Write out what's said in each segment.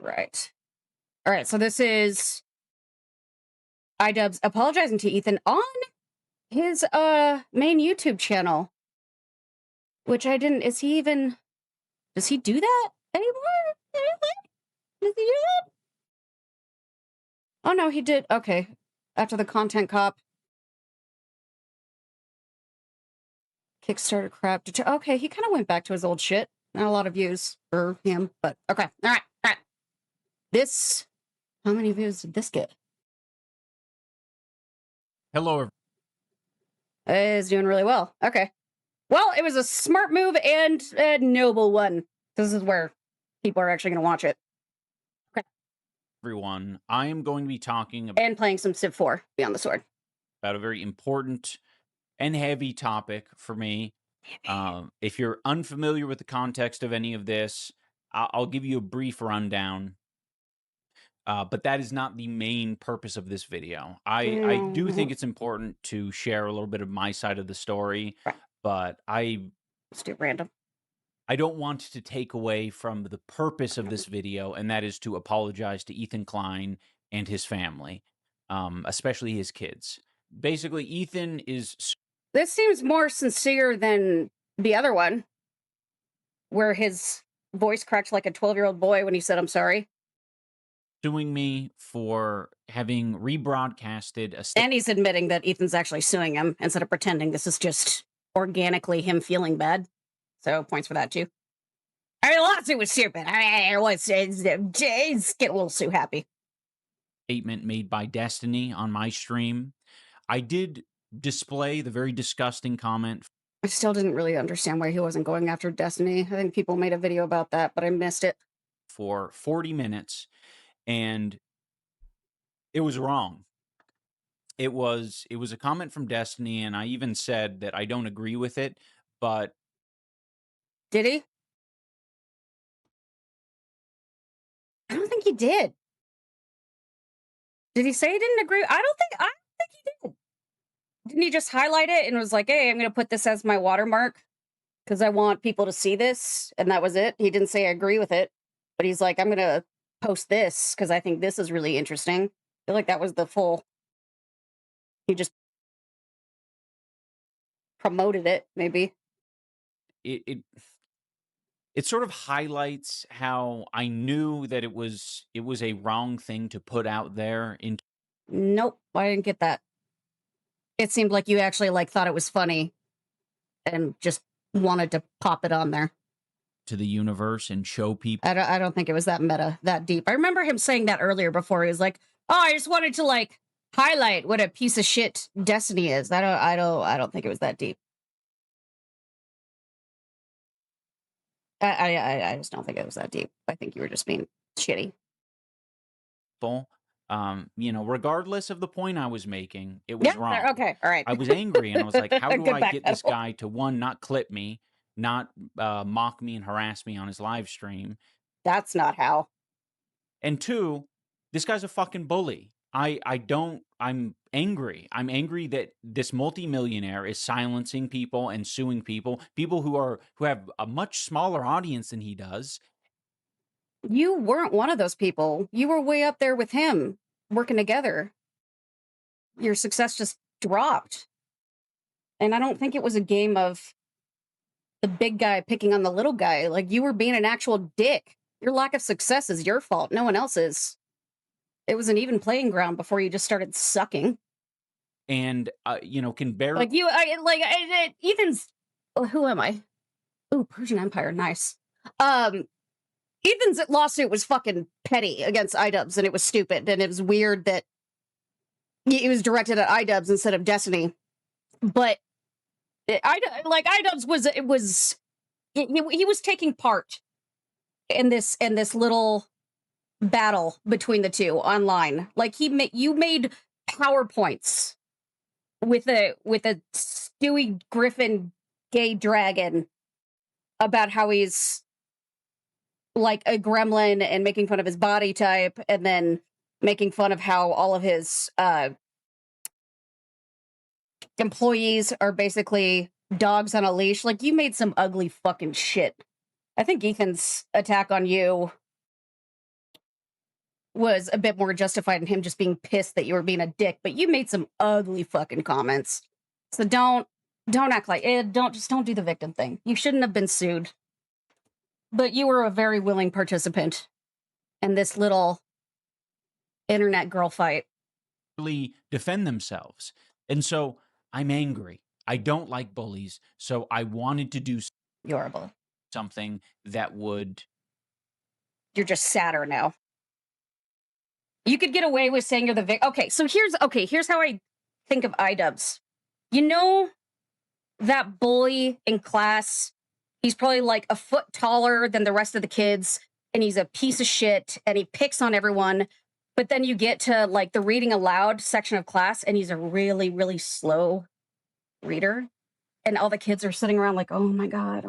Right. All right. So this is iDubbbz apologizing to Ethan on his main YouTube channel, which I didn't. Is he even? Does he do that anymore? Does he do that? Oh no, he did. Okay. After the content cop Kickstarter crap. Okay, he kind of went back to his old shit. Not a lot of views for him, but okay. All right. All right. This. How many views did this get? Hello. It's doing really well. Okay. Well, it was a smart move and a noble one. This is where people are actually going to watch it. Okay. Everyone, I am going to be talking about And playing some Civ 4 Beyond the Sword. a very important and heavy topic for me. If you're unfamiliar with the context of any of this, I'll give you a brief rundown. But that is not the main purpose of this video. I do think it's important to share a little bit of my side of the story, Right. but Let's do random. I don't want to take away from the purpose of this video, and that is to apologize to Ethan Klein and his family, especially his kids. Basically, Ethan is... This seems more sincere than the other one, where his voice cracked like a 12-year-old boy when he said, "I'm sorry." Suing me for having rebroadcasted a... And he's admitting that Ethan's actually suing him instead of pretending this is just organically him feeling bad. So points for that too. I mean, the lawsuit was stupid. I mean, it's get a little Sue happy. Statement made by Destiny on my stream. I did display the very disgusting comment. I still didn't really understand why he wasn't going after Destiny. I think people made a video about that, but I missed it. For 40 minutes, and it was wrong. It was a comment from Destiny, and I even said that I don't agree with it, but... Did he? I don't think he did. Did he say he didn't agree? I don't think he did. Didn't he just highlight it and was like, "Hey, I'm going to put this as my watermark because I want people to see this," and that was it? He didn't say I agree with it, but he's like, "I'm going to post this because I think this is really interesting." I feel like that was the full... He just promoted it, maybe. It sort of highlights how I knew that it was a wrong thing to put out there. Nope, I didn't get that. It seemed like you actually thought it was funny and just wanted to pop it on there to the universe and show people. I don't think it was that meta, that deep. I remember him saying that earlier before. He was like, "Oh, I just wanted to highlight what a piece of shit Destiny is." I don't think it was that deep. I just don't think it was that deep. I think you were just being shitty. Regardless of the point I was making, it was wrong. Okay, all right. I was angry, and I was like, how do I get this guy to, one, not clip me, not mock me and harass me on his live stream? That's not how. And two, this guy's a fucking bully. I'm angry. I'm angry that this multimillionaire is silencing people and suing people who have a much smaller audience than he does. You weren't one of those people. You were way up there with him, working together. Your success just dropped. And I don't think it was a game of the big guy picking on the little guy. You were being an actual dick. Your lack of success is your fault, no one else's. It was an even playing ground before you just started sucking. And, can barely... Ethan's... who am I? Ooh, Persian Empire, nice. Ethan's lawsuit was fucking petty against iDubbbz, and it was stupid, and it was weird that it was directed at iDubbbz instead of Destiny. But iDubbbz he was taking part in this little battle between the two online. You made PowerPoints with a Stewie Griffin gay dragon about how he's like a gremlin and making fun of his body type, and then making fun of how all of his employees are basically dogs on a leash. You made some ugly fucking shit. I think Ethan's attack on you was a bit more justified in him just being pissed that you were being a dick, but you made some ugly fucking comments. So don't act like it. Don't do the victim thing. You shouldn't have been sued. But you were a very willing participant in this little internet girl fight. Really defend themselves. And so I'm angry. I don't like bullies. So I wanted to do You're a bully. something that would. You're just sadder now. You could get away with saying you're the victim. Here's how I think of iDubbbz. You know that bully in class? He's probably like a foot taller than the rest of the kids, and he's a piece of shit, and he picks on everyone. But then you get to like the reading aloud section of class, and he's a really, really slow reader. And all the kids are sitting around like, oh my God,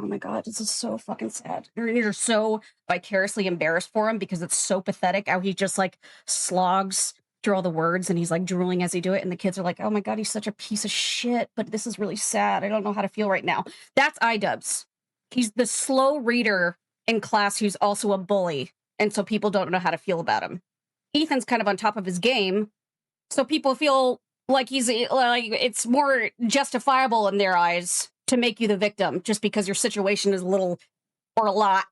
this is so fucking sad. You're so vicariously embarrassed for him because it's so pathetic how he just like slogs through all the words and he's like drooling as he do it. And the kids are like, oh my God, he's such a piece of shit, but this is really sad. I don't know how to feel right now. That's iDubbbz. He's the slow reader in class who's also a bully. And so people don't know how to feel about him. Ethan's kind of on top of his game. So people feel like it's more justifiable in their eyes to make you the victim just because your situation is a little or a lot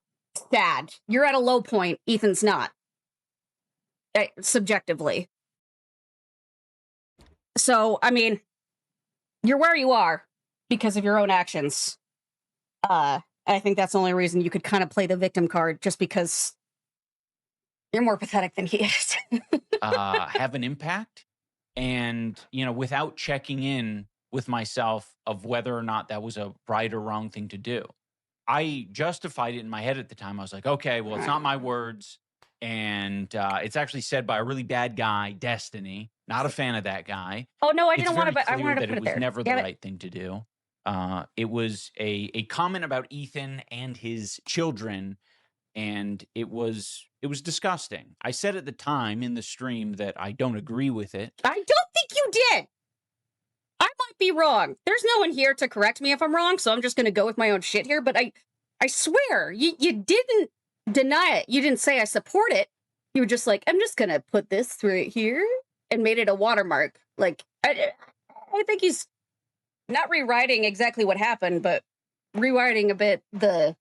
sad. You're at a low point. Ethan's not. Subjectively. So, I mean, you're where you are because of your own actions. I think that's the only reason you could kind of play the victim card, just because you're more pathetic than he is. Have an impact. And, without checking in with myself of whether or not that was a right or wrong thing to do. I justified it in my head at the time. I was like, okay, well, it's not my words. And it's actually said by a really bad guy, Destiny. Not a fan of that guy. Oh, no, I It's didn't want very to, I clear wanted to that put it it was there. never the right thing to do. It was a comment about Ethan and his children. And it was disgusting. I said at the time in the stream that I don't agree with it. I don't think you did. I might be wrong. There's no one here to correct me if I'm wrong, so I'm just going to go with my own shit here. But I swear, you didn't deny it. You didn't say I support it. You were just like, I'm just going to put this right here and made it a watermark. Like, I think he's not rewriting exactly what happened, but rewriting a bit the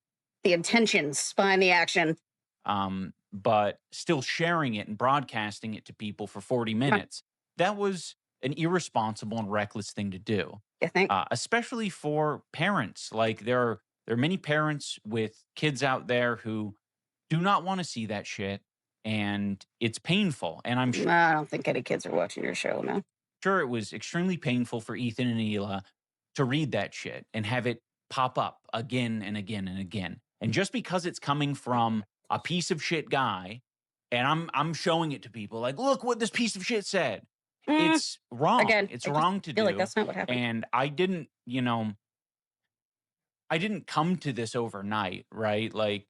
intentions behind the action. But still sharing it and broadcasting it to people for 40 minutes. That was an irresponsible and reckless thing to do. You think? Especially for parents. Like there are many parents with kids out there who do not want to see that shit, and it's painful. And I'm sure I don't think any kids are watching your show, man. Sure, it was extremely painful for Ethan and Hila to read that shit and have it pop up again and again and again. And just because it's coming from a piece of shit guy, and I'm showing it to people like, look what this piece of shit said. It's wrong. Again, It's wrong to do. Like that's not what happened. And I didn't come to this overnight, right? Like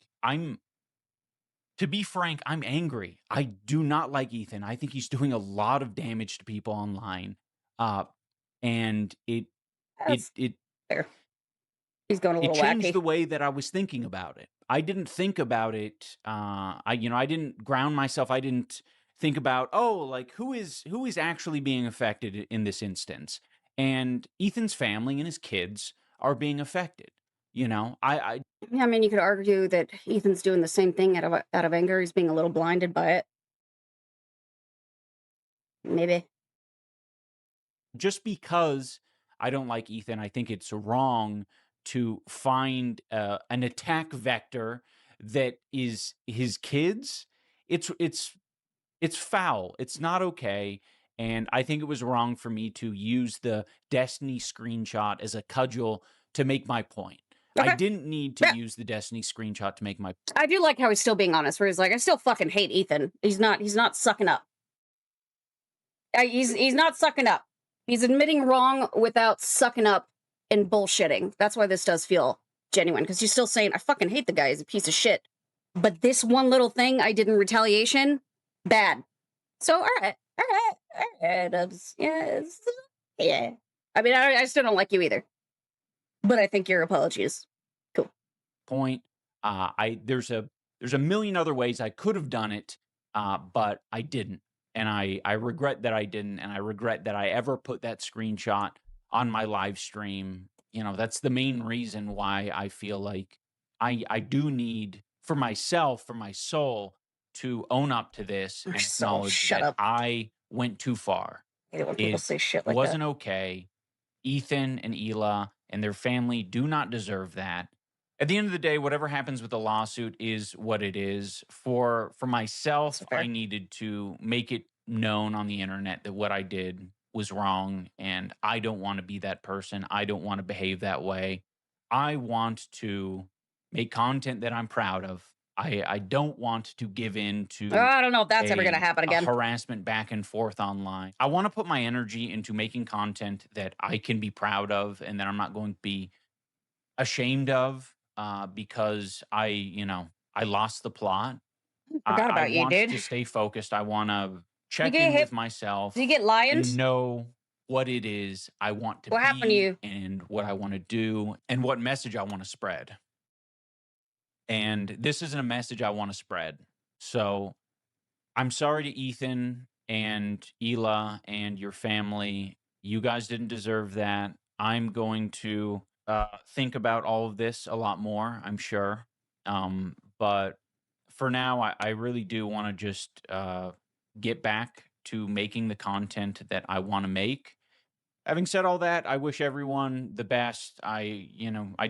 to be frank, I'm angry. I do not like Ethan. I think he's doing a lot of damage to people online. And it fair. He's going a little changed wacky. the way that I was thinking about it. I didn't think about it. I didn't ground myself. I didn't think about, like who is actually being affected in this instance. And Ethan's family and his kids are being affected. Yeah, I mean, you could argue that Ethan's doing the same thing out of anger. He's being a little blinded by it. Maybe. Just because I don't like Ethan, I think it's wrong to find an attack vector that is his kids. It's foul. It's not okay. And I think it was wrong for me to use the Destiny screenshot as a cudgel to make my point. Okay. I didn't need to use the Destiny screenshot to make my point. I do like how he's still being honest, where he's like, I still fucking hate Ethan. He's not sucking up. He's not sucking up. He's admitting wrong without sucking up and bullshitting. That's why this does feel genuine, because he's still saying, I fucking hate the guy. He's a piece of shit. But this one little thing I did in retaliation, bad. So, all right. Yeah. I mean, I still don't like you either. But I think your apology is cool. Point. There's a million other ways I could have done it. but I didn't, and I regret that I didn't, and I regret that I ever put that screenshot on my live stream. That's the main reason why I feel like I do need, for myself, for my soul, to own up to this Your and soul, acknowledge shut that up. I went too far. I hate it when people It say shit like that. wasn't okay. Ethan and Ela and their family do not deserve that. At the end of the day, whatever happens with the lawsuit is what it is. For myself, That's I fair. needed to make it known on the internet that what I did was wrong, and I don't want to be that person. I don't want to behave that way. I want to make content that I'm proud of. I don't want to give in Oh, to I don't know if that's ever gonna a happen a again. harassment back and forth online. I wanna put my energy into making content that I can be proud of and that I'm not going to be ashamed of, because I lost the plot. Forgot I about you, want dude. to stay focused. I wanna You check get in hit? with Did you myself get lioned? and know what it is I want to What happened to be you? and what I wanna do and what message I wanna spread. And this isn't a message I wanna spread. So I'm sorry to Ethan and Ela and your family. You guys didn't deserve that. I'm going to think about all of this a lot more, I'm sure. But for now, I really do want to just get back to making the content that I want to make. Having said all that, I wish everyone the best. I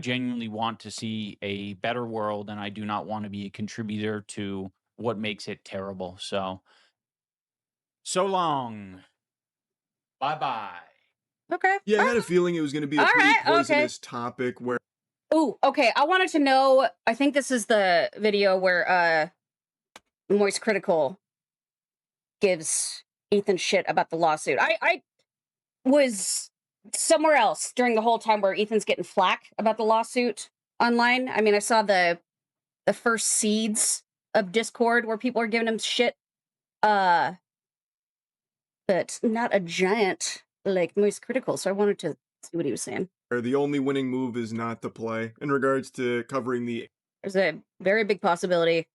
genuinely want to see a better world, and I do not want to be a contributor to what makes it terrible. So long. Bye bye. Okay. Yeah, I All had a right. feeling it was going to be All a pretty right. Okay. poisonous topic where Ooh, okay. I wanted to know. I think this is the video where Moist Critical gives Ethan shit about the lawsuit. I was somewhere else during the whole time where Ethan's getting flack about the lawsuit online. I mean, I saw the first seeds of Discord where people are giving him shit. Uh, but not a giant like Moist Critical. So I wanted to see what he was saying. the only winning move is not to play in regards to covering the There's a very big possibility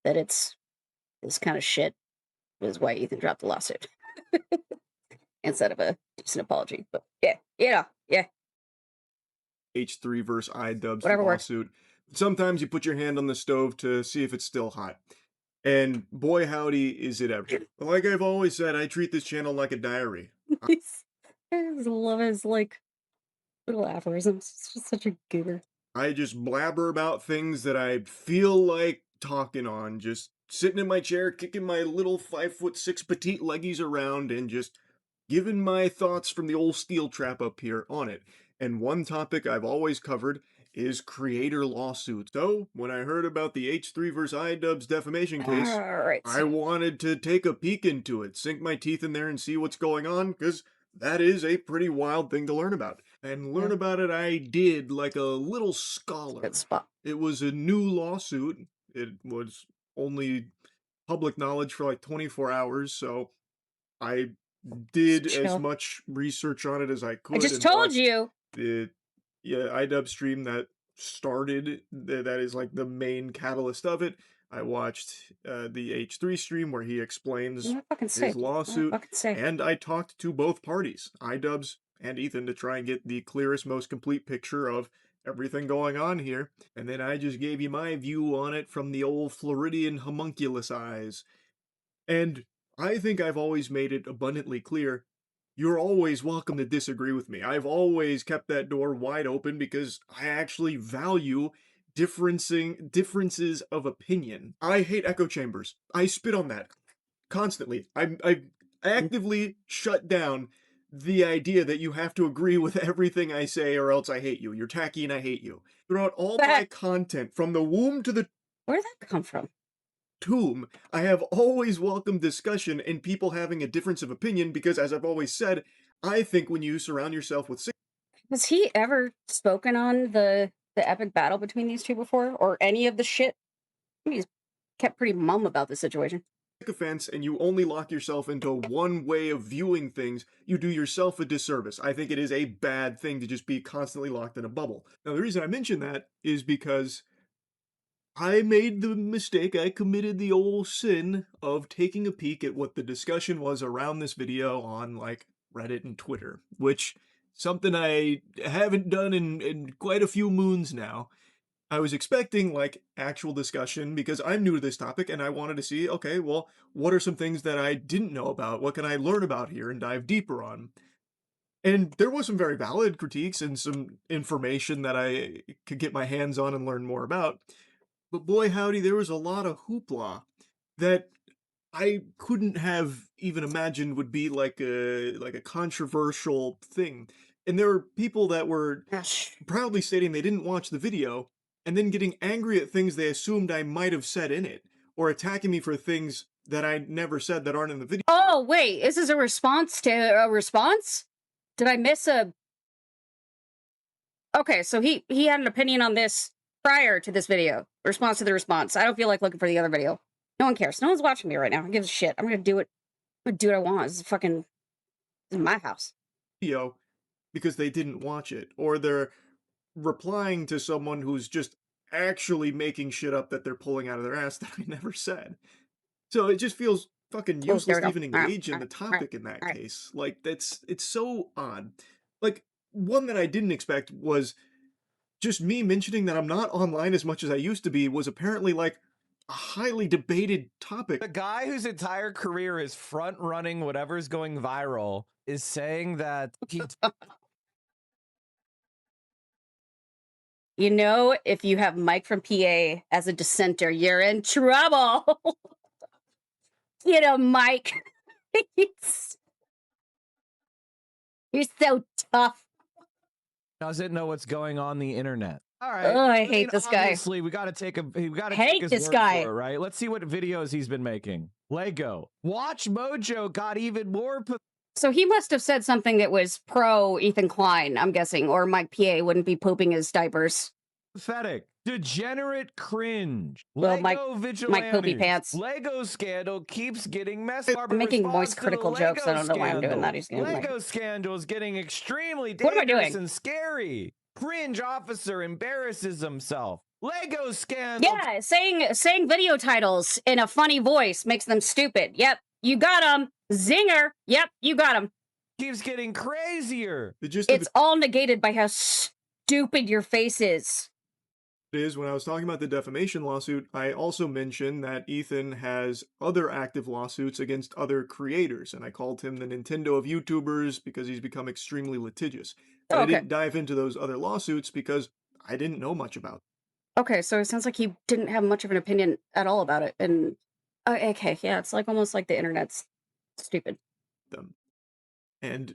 that it's this kind of shit is why Ethan dropped the lawsuit instead of a decent apology. But yeah, yeah, H3 versus iDubbbz whatever works. lawsuit. Sometimes you put your hand on the stove to see if it's still hot. And boy howdy is it ever. Like I've always said, I treat this channel like a diary. I just love his like little aphorisms. It's just such a goober. I just blabber about things that I feel like talking on, just sitting in my chair, kicking my little 5'6" petite leggies around, and just giving my thoughts from the old steel trap up here on it. And one topic I've always covered is creator lawsuits. So, when I heard about the H3 vs. iDubbbz defamation case, All right. I wanted to take a peek into it, sink my teeth in there and see what's going on, because that is a pretty wild thing to learn about. And learn about it I did like a little scholar. Good spot. It was a new lawsuit. It was only public knowledge for like 24 hours, so I did as Chill. much research on it as I could. I just and told watched you. the iDubbbz stream that started that is like the main catalyst of it. I watched the H3 stream where he explains What fucking say? his lawsuit, Fucking say. and I talked to both parties, iDubbbz and Ethan, to try and get the clearest, most complete picture of everything going on here. And then I just gave you my view on it from the old Floridian homunculus eyes. And I think I've always made it abundantly clear you're always welcome to disagree with me. I've always kept that door wide open because I actually value differences of opinion. I hate echo chambers. I spit on that constantly. I actively shut down the idea that you have to agree with everything I say or else I hate you. You're tacky and I hate you. Throughout all my content, from the womb to the Where'd that come from? tomb, I have always welcomed discussion and people having a difference of opinion because, as I've always said, I think when you surround yourself with Has he ever spoken on the epic battle between these two before, or any of the shit? He's kept pretty mum about the situation. sycophants and you only lock yourself into one way of viewing things, you do yourself a disservice. I think it is a bad thing to just be constantly locked in a bubble. Now, the reason I mention that is because I made the mistake, I committed the old sin of taking a peek at what the discussion was around this video on, like, Reddit and Twitter, which something I haven't done in quite a few moons now. I was expecting, like, actual discussion because I'm new to this topic and I wanted to see, okay, well, what are some things that I didn't know about? What can I learn about here and dive deeper on? And there was some very valid critiques and some information that I could get my hands on and learn more about. But boy, howdy, there was a lot of hoopla that I couldn't have even imagined would be like a controversial thing. And there were people that were Gosh. proudly stating they didn't watch the video and then getting angry at things they assumed I might have said in it, or attacking me for things that I never said that aren't in the video. Oh, wait, is this a response to a response? Did I miss a... Okay, so he had an opinion on this prior to this video. Response to the response. I don't feel like looking for the other video. No one cares. No one's watching me right now. Who gives a shit? I'm gonna do it. I'm gonna do what I want. This is my house. Video because they didn't watch it, or they're replying to someone who's just actually making shit up that they're pulling out of their ass that I never said. So it just feels fucking Oh, there useless we to go. even All right, engage in all the right, all right, topic in that all right. case. Like, it's so odd. Like, one that I didn't expect was just me mentioning that I'm not online as much as I used to be was apparently like a highly debated topic. The guy whose entire career is front running whatever's going viral is saying that he You know, if you have Mike from PA as a dissenter, you're in trouble. You know, Mike. You're so tough. doesn't know what's going on the internet. All right. Oh, I hate this guy. Obviously, we got to take Hate his this word guy. for it, right? Let's see what videos he's been making. Lego. Watch Mojo got even more So he must have said something that was pro Ethan Klein, I'm guessing, or Mike PA wouldn't be pooping his diapers. pathetic. Degenerate cringe. Well, Lego Mike Poopy vigilantes. Pants. Lego scandal keeps getting messed up. I'm making moist critical jokes. I don't know why I'm doing that. He's gonna Lego scandal is getting extremely What am I dangerous doing? and scary. Cringe officer embarrasses himself. Lego scandal. Yeah, saying video titles in a funny voice makes them stupid. Yep, you got him. Zinger. Yep, you got him. Keeps getting crazier. The gist of It's all negated by how stupid your face is. it is, when I was talking about the defamation lawsuit, I also mentioned that Ethan has other active lawsuits against other creators, and I called him the Nintendo of YouTubers because he's become extremely litigious. And Oh, I okay. didn't dive into those other lawsuits because I didn't know much about Okay, so it sounds like he didn't have much of an opinion at all about it. And okay, yeah, it's like almost like the internet's stupid. them. And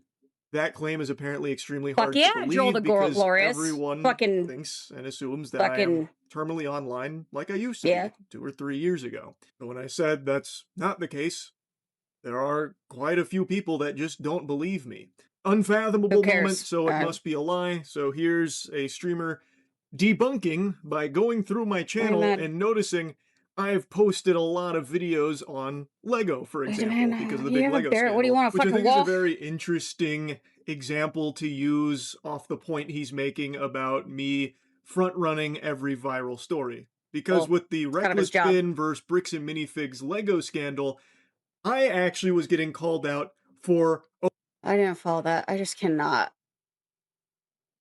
that claim is apparently extremely Fuck hard yeah, to Joel believe the because Glorious. everyone Fucking thinks and assumes that I am terminally online like I used to Yeah. be 2 or 3 years ago. But when I said that's not the case, there are quite a few people that just don't believe me. Unfathomable cares? moment, so it must be a lie. So here's a streamer debunking by going through my channel man. and noticing I've posted a lot of videos on Lego, for Wait a example, minute, because of the you big have a Lego bear- what do you scandal, want, a which I fucking think is a wolf? very interesting example to use off the point he's making about me front-running every viral story. Because Well, with the kind of his Reckless job. Bin versus Bricks and Minifigs Lego scandal, I actually was getting called out for I didn't follow that. I just cannot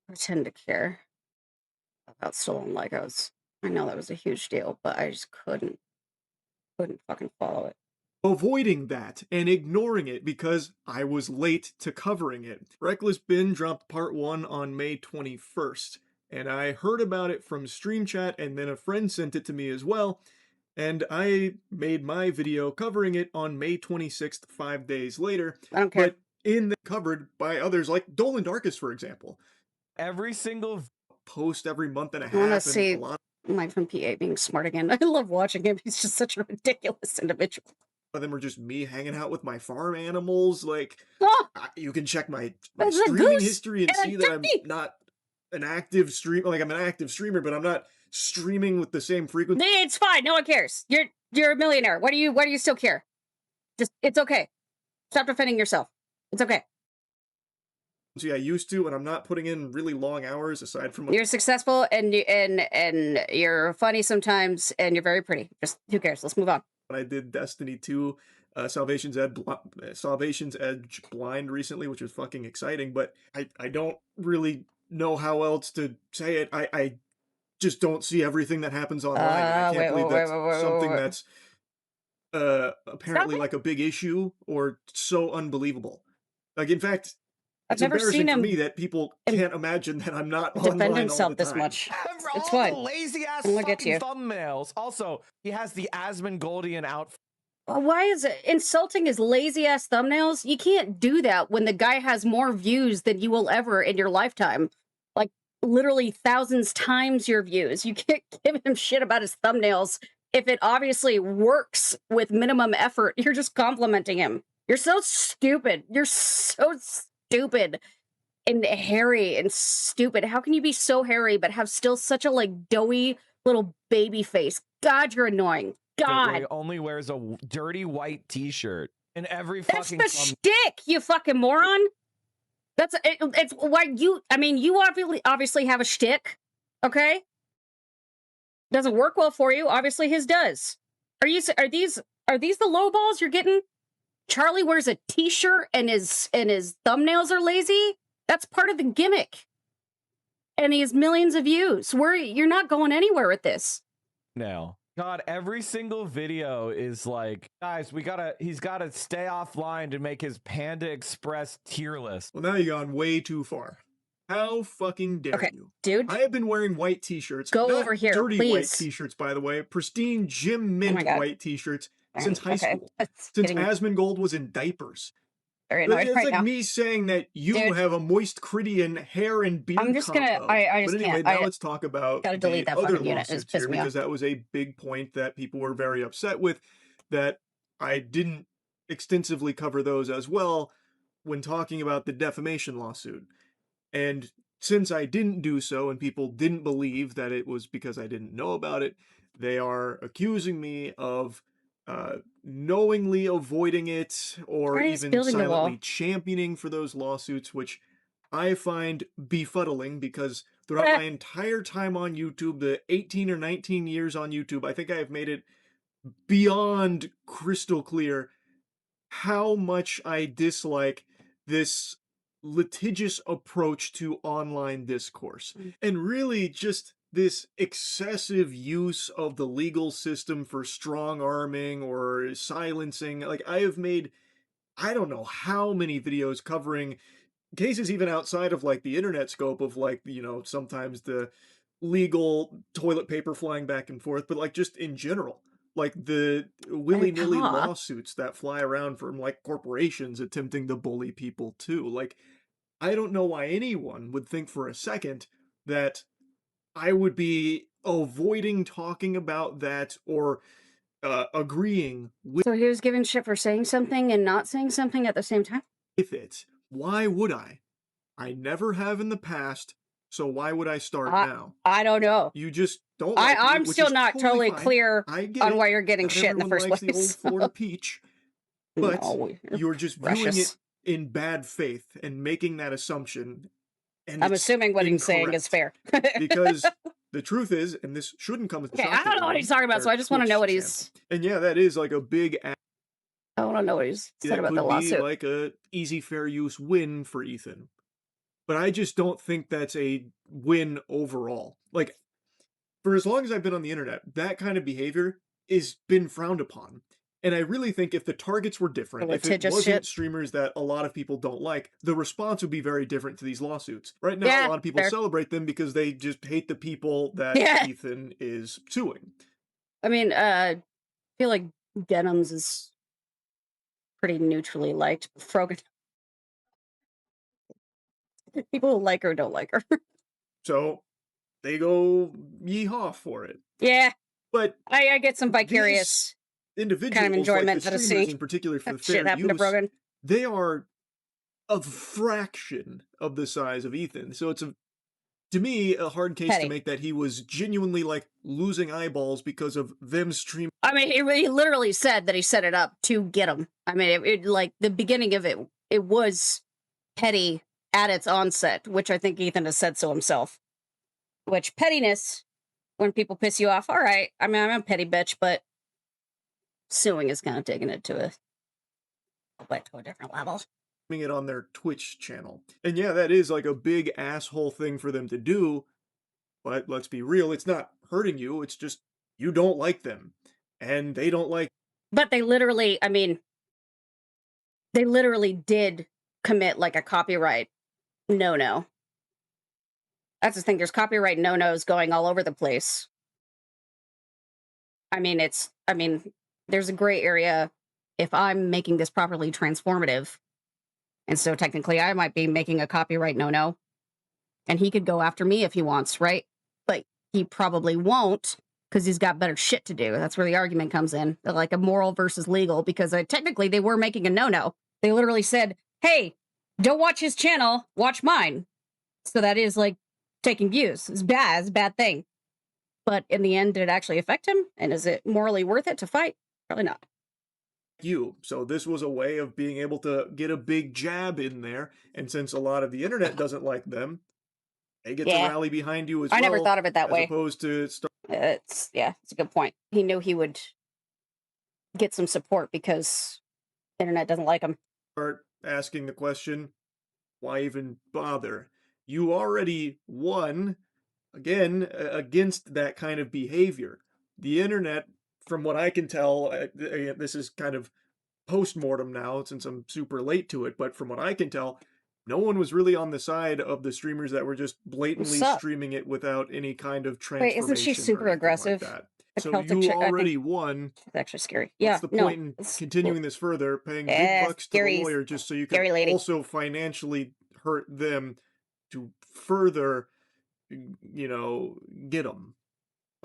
pretend to care about stolen Legos. I know that was a huge deal, but I just couldn't fucking follow it. avoiding that and ignoring it because I was late to covering it. Reckless Bin dropped part 1 on May 21st, and I heard about it from Stream Chat, and then a friend sent it to me as well, and I made my video covering it on May 26th, 5 days later. I don't care. But in the covered by others like Dolan Darkus, for example. Every single Post every month and a I want to half, see and a lot Mike from PA being smart again. I love watching him. He's just such a ridiculous individual. of them are just me hanging out with my farm animals. Like, Oh, you can check my there's a streaming goose history and and a see that I'm turkey. not an active streamer. Like, I'm an active streamer, but I'm not streaming with the same frequency. It's fine. No one cares. You're a millionaire. Why do you still care? Just it's okay. Stop defending yourself. It's okay. I used to, and I'm not putting in really long hours aside from You're successful and you're funny sometimes and you're very pretty. Just who cares? Let's move on. when I did Destiny 2, Salvation's Edge Blind recently, which was fucking exciting, but I don't really know how else to say it. I just don't see everything that happens online. And I can't believe that's something that's apparently like a big issue or so unbelievable. Like, in fact, I've it's never embarrassing seen for him me that people can't imagine that I'm not defend online all himself the this time. much. For It's all fine. the lazy ass I'm gonna get fucking you. thumbnails. Also, he has the Asmongold outfit. Why is it insulting his lazy ass thumbnails? You can't do that when the guy has more views than you will ever in your lifetime. Like literally thousands times your views. You can't give him shit about his thumbnails if it obviously works with minimum effort. You're just complimenting him. You're so stupid. You're so stupid and hairy and stupid. How can you be so hairy but have still such a like doughy little baby face? God, you're annoying. Where he God. only wears a dirty white T-shirt in every That's fucking. the shtick, you fucking moron. It's why you. I mean, you obviously have a shtick, okay? Doesn't work well for you. Obviously, his does. Are these the low balls you're getting? Charlie wears a T-shirt and his thumbnails are lazy. That's part of the gimmick. And he has millions of views. You're not going anywhere with this. No. God, every single video is like, guys, he's gotta stay offline to make his Panda Express tier list. Well, now you've gone way too far. How fucking dare you? Dude. I have been wearing white t-shirts. Go not over here, dirty please. white t-shirts, by the way. Pristine Jim Mint white t-shirts since high school. Since Asmongold was in diapers. Very annoyed It's right like now. me saying that you have a moist Cridian hair and beard I'm just combo. gonna. I just but anyway, can't. now let's talk about gotta delete the that other fucking unit. It's lawsuits pissed here, me off. because that was a big point that people were very upset with, that I didn't extensively cover those as well when talking about the defamation lawsuit. And since I didn't do so and people didn't believe that it was because I didn't know about it, they are accusing me of knowingly avoiding it or even silently championing for those lawsuits, which I find befuddling, because throughout my entire time on YouTube, the 18 or 19 years on YouTube, I think I have made it beyond crystal clear how much I dislike this litigious approach to online discourse. And really just this excessive use of the legal system for strong arming or silencing. Like, I have made, I don't know how many videos covering cases even outside of like the internet scope of like, you know, sometimes the legal toilet paper flying back and forth, but like just in general, like the willy-nilly lawsuits that fly around from like corporations attempting to bully people too. Like, I don't know why anyone would think for a second that I would be avoiding talking about that or agreeing with. So he was given shit for saying something and not saying something at the same time? With it. Why would I? I never have in the past, so why would I start now? I don't know. You just don't like I'm me, still not totally clear on why you're getting shit in the first place. The old Florida peach, but you're just viewing it in bad faith and making that assumption. And I'm assuming what he's saying is fair. Because the truth is, and this shouldn't come as a shock. I don't know what he's talking about, so I just want to know what he's. And yeah, that is like a big. I want to know what he's said about the lawsuit. That would be like a easy fair use win for Ethan, but I just don't think that's a win overall. Like, for as long as I've been on the internet, that kind of behavior has been frowned upon. And I really think if the targets were different, if it wasn't streamers that a lot of people don't like, the response would be very different to these lawsuits. Right now, a lot of people celebrate them because they just hate the people that Ethan is suing. I mean, I feel like Denims is pretty neutrally liked. Frogan. People like her, don't like her. So they go yeehaw for it. Yeah. But I get some vicarious individuals, kind of enjoyment like the streamers in particular for the shit fair happened to use, Brogan. They are a fraction of the size of Ethan. So it's to me a hard case to make that he was genuinely like losing eyeballs because of them streaming. I mean, he literally said that he set it up to get him. I mean, it like the beginning of it was petty at its onset, which I think Ethan has said so himself. Which, pettiness, when people piss you off, all right. I mean, I'm a petty bitch, but suing is kind of taking it to a different level. It on their Twitch channel. And yeah, that is like a big asshole thing for them to do, but let's be real, it's not hurting you, it's just you don't like them, and they don't like... But they literally, I mean, they literally did commit like a copyright no-no. That's the thing, there's copyright no-nos going all over the place. I mean, there's a gray area if I'm making this properly transformative. And so technically I might be making a copyright no-no. And he could go after me if he wants, right? But he probably won't because he's got better shit to do. That's where the argument comes in. Like a moral versus legal, because technically they were making a no-no. They literally said, hey, don't watch his channel, watch mine. So that is like taking views. It's bad. It's a bad thing. But in the end, did it actually affect him? And is it morally worth it to fight? Probably not. So this was a way of being able to get a big jab in there. And since a lot of the internet doesn't like them, they get to rally behind you as well. I never thought of it that way. As opposed to... It's a good point. He knew he would get some support because the internet doesn't like him. Start asking the question, why even bother? You already won, again, against that kind of behavior. The internet, from what I can tell, this is kind of post-mortem now since I'm super late to it, but from what I can tell, no one was really on the side of the streamers that were just blatantly streaming it without any kind of transformation. Wait, isn't she super aggressive? Like that. So you already won. It's actually scary. What's the point in continuing this further, paying big bucks to the lawyer just so you can also financially hurt them to further, get them?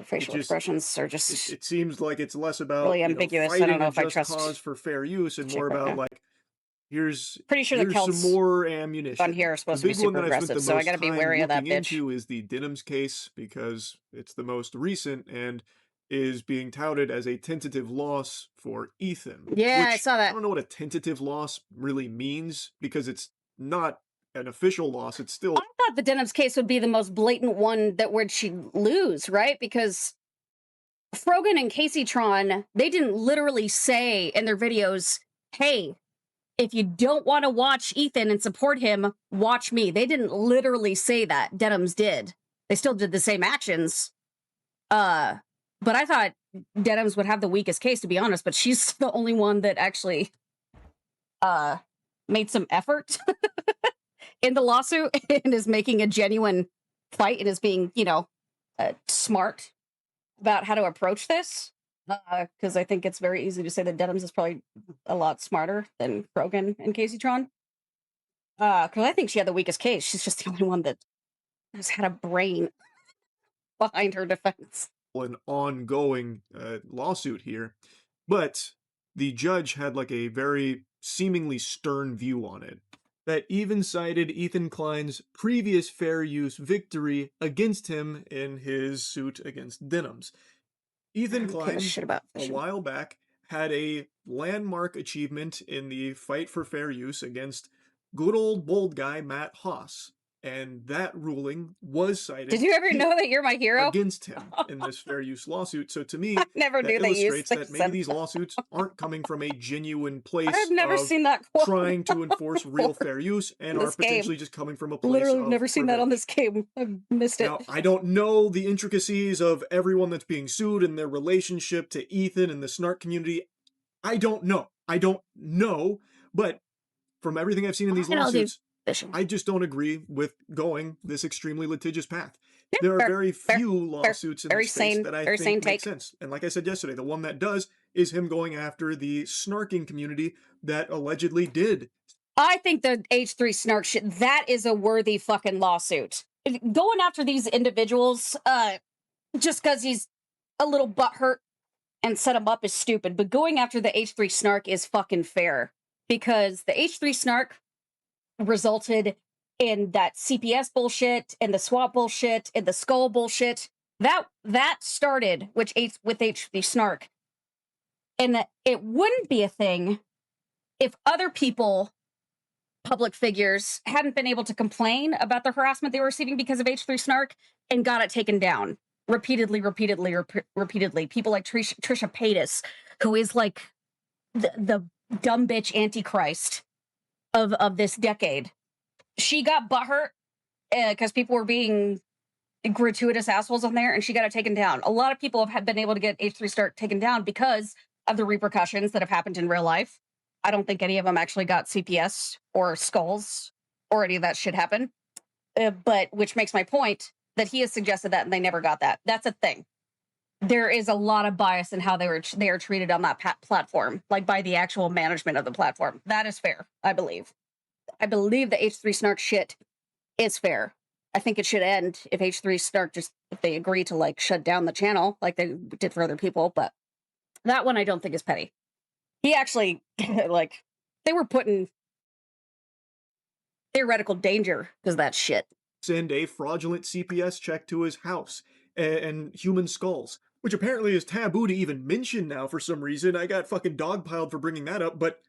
Facial expressions are just... It seems like it's less about really ambiguous. Fighting I don't know if I just trust cause for fair use and more about like, here's the some more ammunition. On here are supposed to be super aggressive, so I got to be wary of that bitch. Into is the iDubbbz case because it's the most recent and is being touted as a tentative loss for Ethan. Yeah, I saw that. I don't know what a tentative loss really means because it's not an official loss. It's still... I thought the iDubbbz case would be the most blatant one that would she lose, right? Because Frogan and Caseytron, they didn't literally say in their videos, hey, if you don't want to watch Ethan and support him, watch me. They didn't literally say that. iDubbbz did. They still did the same actions. But I thought iDubbbz would have the weakest case, to be honest, but she's the only one that actually made some effort in the lawsuit and is making a genuine fight and is being, smart about how to approach this. Because I think it's very easy to say that iDubbbz is probably a lot smarter than Frogan and Caseytron. Because I think she had the weakest case. She's just the only one that has had a brain behind her defense. An ongoing lawsuit here, but the judge had like a very seemingly stern view on it that even cited Ethan Klein's previous fair use victory against him in his suit against iDubbbz. Ethan Klein, a while back, had a landmark achievement in the fight for fair use against good old bold guy Matt Haas. And that ruling was cited. Did you ever know that you're my hero? Against him in this fair use lawsuit. So to me, I never that knew illustrates that maybe these lawsuits aren't coming from a genuine place I've never seen that quote trying to enforce real fair use and are potentially just coming from a place literally of never seen that on this game. I've missed it. Now, I don't know the intricacies of everyone that's being sued and their relationship to Ethan and the snark community. I don't know. But from everything I've seen in these lawsuits, I just don't agree with going this extremely litigious path. There are very few lawsuits in this space that I think make sense. And like I said yesterday, the one that does is him going after the snarking community that allegedly did. I think the H3 snark shit, that is a worthy fucking lawsuit. Going after these individuals just because he's a little butthurt and set him up is stupid. But going after the H3 snark is fucking fair. Because the H3 snark resulted in that CPS bullshit and the swap bullshit and the skull bullshit. That started with H3 snark. And it wouldn't be a thing if other people public figures hadn't been able to complain about the harassment they were receiving because of H3 snark and got it taken down repeatedly. People like Trisha Paytas, who is like the dumb bitch antichrist of this decade. She got butthurt because people were being gratuitous assholes on there, and she got it taken down. A lot of people have been able to get H3 snark taken down because of the repercussions that have happened in real life. I don't think any of them actually got CPS or skulls or any of that shit happen. But which makes my point that he has suggested that and they never got that. That's a thing. There is a lot of bias in how they are treated on that platform, like by the actual management of the platform. That is fair, I believe. I believe the H3 snark shit is fair. I think it should end if H3 snark if they agree to like shut down the channel like they did for other people. But that one I don't think is petty. He actually, like, they were put in theoretical danger because of that shit. Send a fraudulent CPS check to his house and human skulls, which apparently is taboo to even mention now for some reason. I got fucking dogpiled for bringing that up, but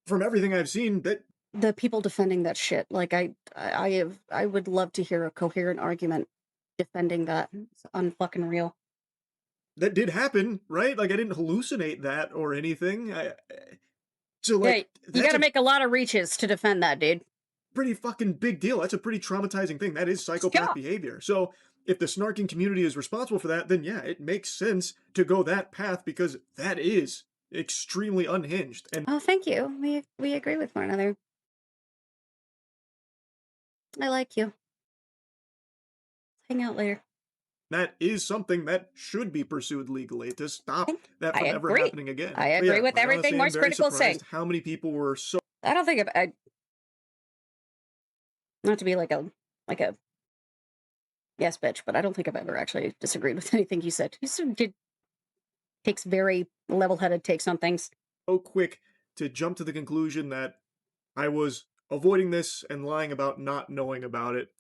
from everything I've seen, that the people defending that shit, like I would love to hear a coherent argument defending that. It's unfucking real. That did happen, right? Like I didn't hallucinate that or anything. So like, yeah, you got to make a lot of reaches to defend that, dude. Pretty fucking big deal. That's a pretty traumatizing thing. That is psychopath behavior. So if the snarking community is responsible for that, then yeah, it makes sense to go that path because that is extremely unhinged. And oh, thank you. We agree with one another. I like you. Hang out later. That is something that should be pursued legally to stop that from ever happening again. I agree with everything Moist Critical is saying. How many people were so... I don't think not to be like a yes bitch, but I don't think I've ever actually disagreed with anything you said. You takes very level-headed takes on things. So quick to jump to the conclusion that I was avoiding this and lying about not knowing about it.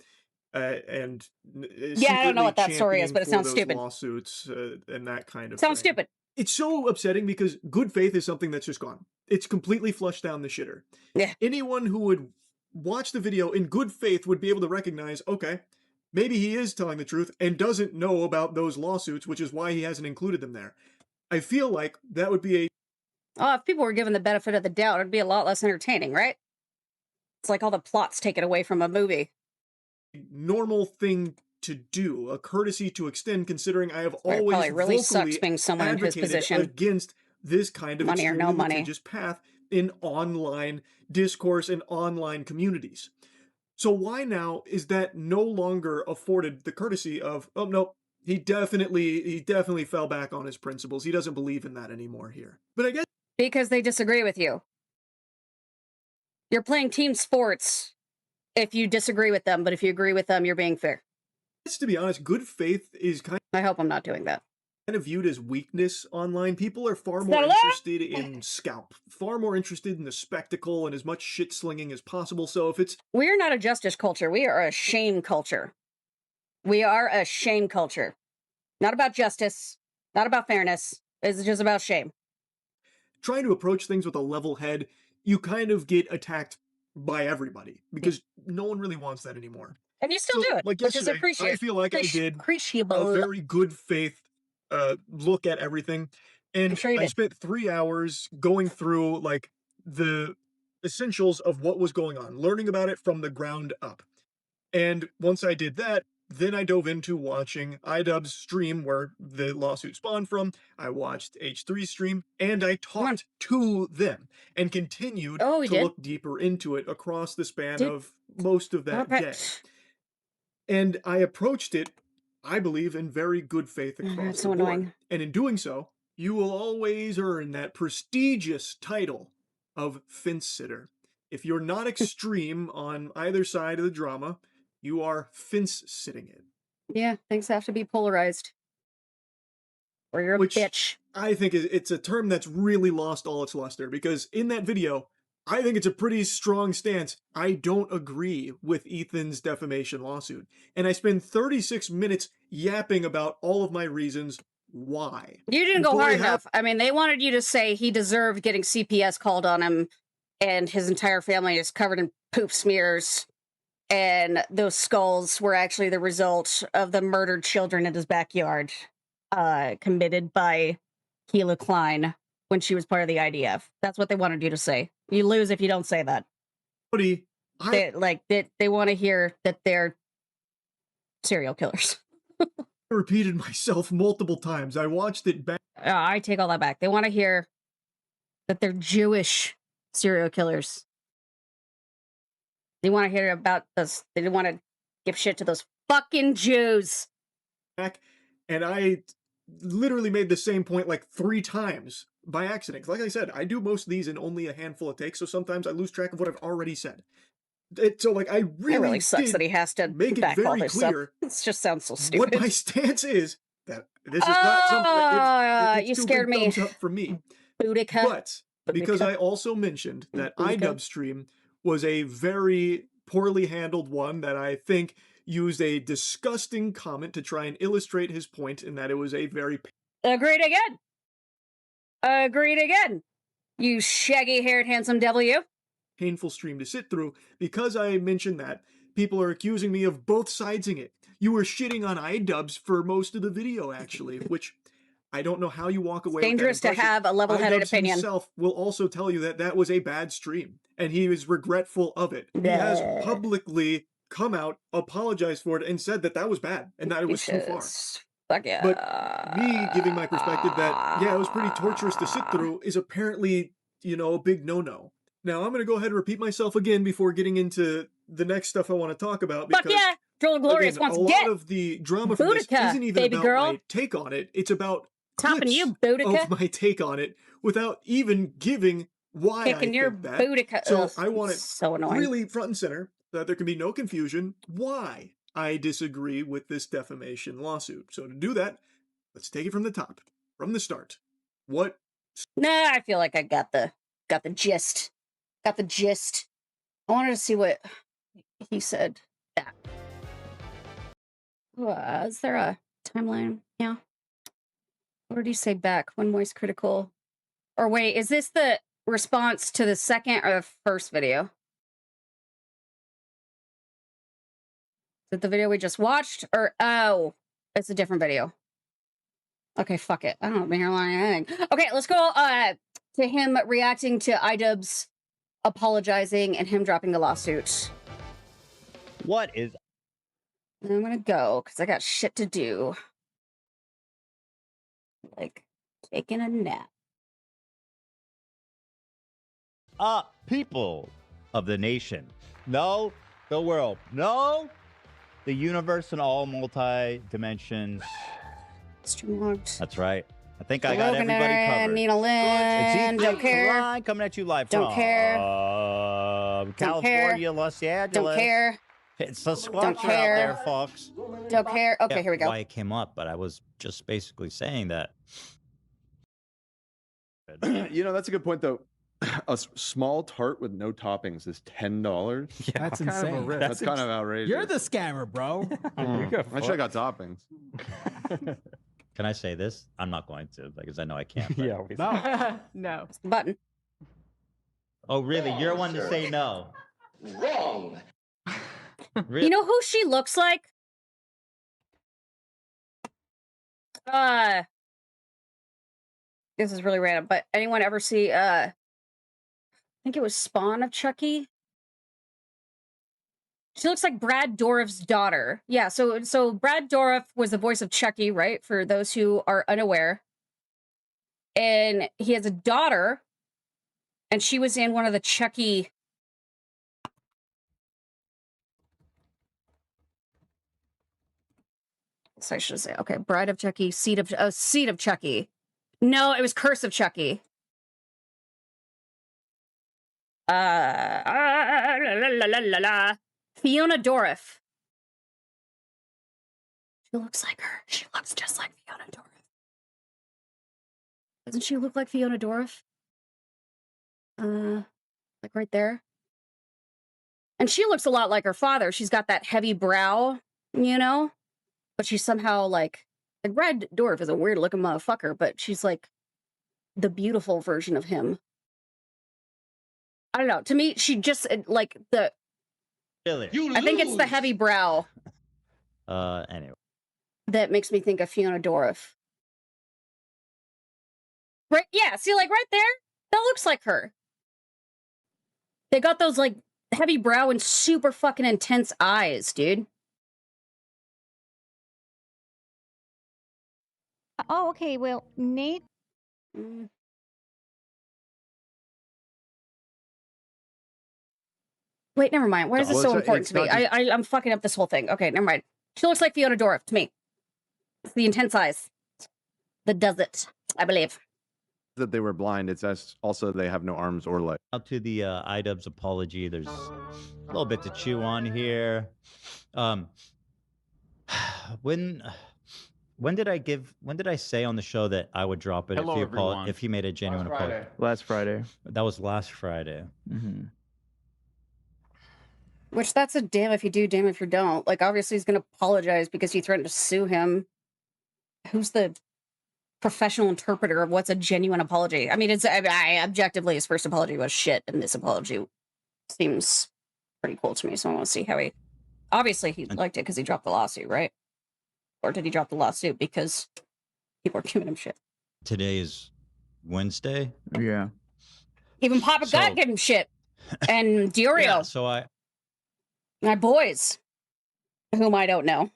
And yeah, I don't know what that story is, but it sounds stupid. Lawsuits and that kind of sounds stupid. It's so upsetting because good faith is something that's just gone. It's completely flushed down the shitter. Yeah. Anyone who would watch the video in good faith would be able to recognize, okay, maybe he is telling the truth and doesn't know about those lawsuits, which is why he hasn't included them there. I feel like that would be if people were given the benefit of the doubt, it'd be a lot less entertaining, right? It's like all the plots taken away from a movie. Normal thing to do, a courtesy to extend, considering I have always probably really sucks being someone in his position against this kind of money or no money litigious path in online discourse and online communities. So why now is that no longer afforded the courtesy of, oh no, he definitely fell back on his principles. He doesn't believe in that anymore here. But I guess because they disagree with you. You're playing team sports if you disagree with them, but if you agree with them, you're being fair. To be honest, good faith is kind of... I hope I'm not doing that. Kind of viewed as weakness online. People are far more interested in scalp, far more interested in the spectacle and as much shit slinging as possible. So if it's... We're not a justice culture. We are a shame culture. We are a shame culture. Not about justice, not about fairness. It's just about shame. Trying to approach things with a level head, you kind of get attacked by everybody because no one really wants that anymore. And you still do it, like which is appreciated. I feel like I did a very good faith look at everything. And I spent 3 hours going through like the essentials of what was going on, learning about it from the ground up. And once I did that, then I dove into watching iDubbbz stream where the lawsuit spawned from. I watched H3 stream and I talked to them and continued to look deeper into it across the span of most of that day. And I approached it, I believe, in very good faith across the board. And in doing so, you will always earn that prestigious title of fence sitter. If you're not extreme on either side of the drama, you are fence sitting it. Yeah, things have to be polarized. Or you're a bitch. I think it's a term that's really lost all its luster because in that video, I think it's a pretty strong stance. I don't agree with Ethan's defamation lawsuit. And I spend 36 minutes yapping about all of my reasons why. You didn't go hard enough. I mean, they wanted you to say he deserved getting CPS called on him and his entire family is covered in poop smears. And those skulls were actually the result of the murdered children in his backyard, committed by Keela Klein when she was part of the IDF. That's what they wanted you to say. You lose if you don't say that. Buddy, They want to hear that they're serial killers. repeated myself multiple times. I watched it back. I take all that back. They want to hear that they're Jewish serial killers. They want to hear about this. They want to give shit to those fucking Jews. And I literally made the same point like 3 times by accident. Like I said, I do most of these in only a handful of takes, so sometimes I lose track of what I've already said. So like I really sucks that he has to make it back all very this clear. It just sounds so stupid. What my stance is that this is not something that you scared me. thumbs up for me. Boudica. But because I also mentioned that iDubbbz stream was a very poorly handled one that I think used a disgusting comment to try and illustrate his point in that it was a very... Agreed again. Agreed again. You shaggy-haired handsome devil, you. Painful stream to sit through. Because I mentioned that, people are accusing me of both sidesing it. You were shitting on iDubbbz for most of the video, actually, which I don't know how you walk away with that dangerous to have a level-headed iDubbbz opinion. himself will also tell you that that was a bad stream, and he is regretful of it. He has publicly come out, apologized for it, and said that that was bad, and that it was too far. Fuck yeah. But me giving my perspective that, yeah, it was pretty torturous to sit through is apparently, you know, a big no-no. Now, I'm going to go ahead and repeat myself again before getting into the next stuff I want to talk about. Because, fuck yeah! Joel Glorious again, wants a to lot get of the drama from this Boudica, isn't even baby about girl. my take on it. It's about topping clips you, Boudica. of my take on it without even giving why Kicking I your think that. Boudica. So Ugh, I want it so annoying. really front and center, so that there can be no confusion why I disagree with this defamation lawsuit. So to do that, let's take it from the top, from the start. What? Nah, I feel like I got the gist. Got the gist. I wanted to see what he said. Yeah. Is there a timeline? Yeah. What did he say back? When Moist Critical? Or wait, is this the response to the second or the first video? Is it the video we just watched? Or, oh, it's a different video. Okay, fuck it. I don't hear anything. Okay, let's go to him reacting to iDubbbz apologizing and him dropping the lawsuit. What is... And I'm gonna go, because I got shit to do. Like, taking a nap. People of the nation. No, the world. No, the universe in all multi-dimensions. Stream logged. That's right. I think I got everybody covered. Nina Lynn, It's don't care. Line coming at you live Don't from care. California, Los Angeles. Don't care. It's the squatcher out care. there, folks. Don't care. Okay, Yeah, here we go. Why it came up, but I was just basically saying that. You know, that's a good point, though. A small tart with no toppings is $10. That's Kind of a insane. risk. That's kind of outrageous. You're the scammer, bro. I should have got toppings. Can I say this? I'm not going to, because I know I can't. but- Yeah. No. No. Button. Oh, really? You're one to say no. Wrong. Really? You know who she looks like? This is really random, but anyone ever see, I think it was Spawn of Chucky? She looks like Brad Dourif's daughter. Yeah, so Brad Dourif was the voice of Chucky, right? For those who are unaware. And he has a daughter, and she was in one of the Chucky... So I should say, okay, Bride of Chucky, Seed of Chucky. No, it was Curse of Chucky. La, la, la, la, la. Fiona Dourif. She looks like her. She looks just like Fiona Dourif. Doesn't she look like Fiona Dourif? Like right there. And she looks a lot like her father. She's got that heavy brow, you know? But she's somehow like Brad Dourif is a weird looking motherfucker, but she's like the beautiful version of him. I don't know. To me, she just like the. Really? I think it's the heavy brow Anyway. that makes me think of Fiona Dorff. Right? Yeah. See, like right there, that looks like her. They got those like heavy brow and super fucking intense eyes, dude. Oh, okay. Well, Nate. Mm. Wait, never mind. Why is this Well, so it's- important it's to me? not just- I'm fucking up this whole thing. Okay, never mind. She looks like Fiona Dorff to me. It's the intense eyes that does it, I believe. That they were blind. It's also they have no arms or legs. Out to the iDubbbz apology. There's a little bit to chew on here. When did I say on the show that I would drop it Hello, everyone. if he made a genuine apology? Last Friday. That was last Friday. Mm-hmm. Which that's a damn if you do, damn if you don't. Like, obviously he's going to apologize because you threatened to sue him. Who's the professional interpreter of what's a genuine apology? I mean, objectively, his first apology was shit, and this apology seems pretty cool to me, so I want to see how he... Obviously, he liked it because he dropped the lawsuit, right? Or did he drop the lawsuit because people are giving him shit? Today is Wednesday. Yeah. Even Papa So- God gave him shit. And Diorio, Yeah, so my boys, whom I don't know.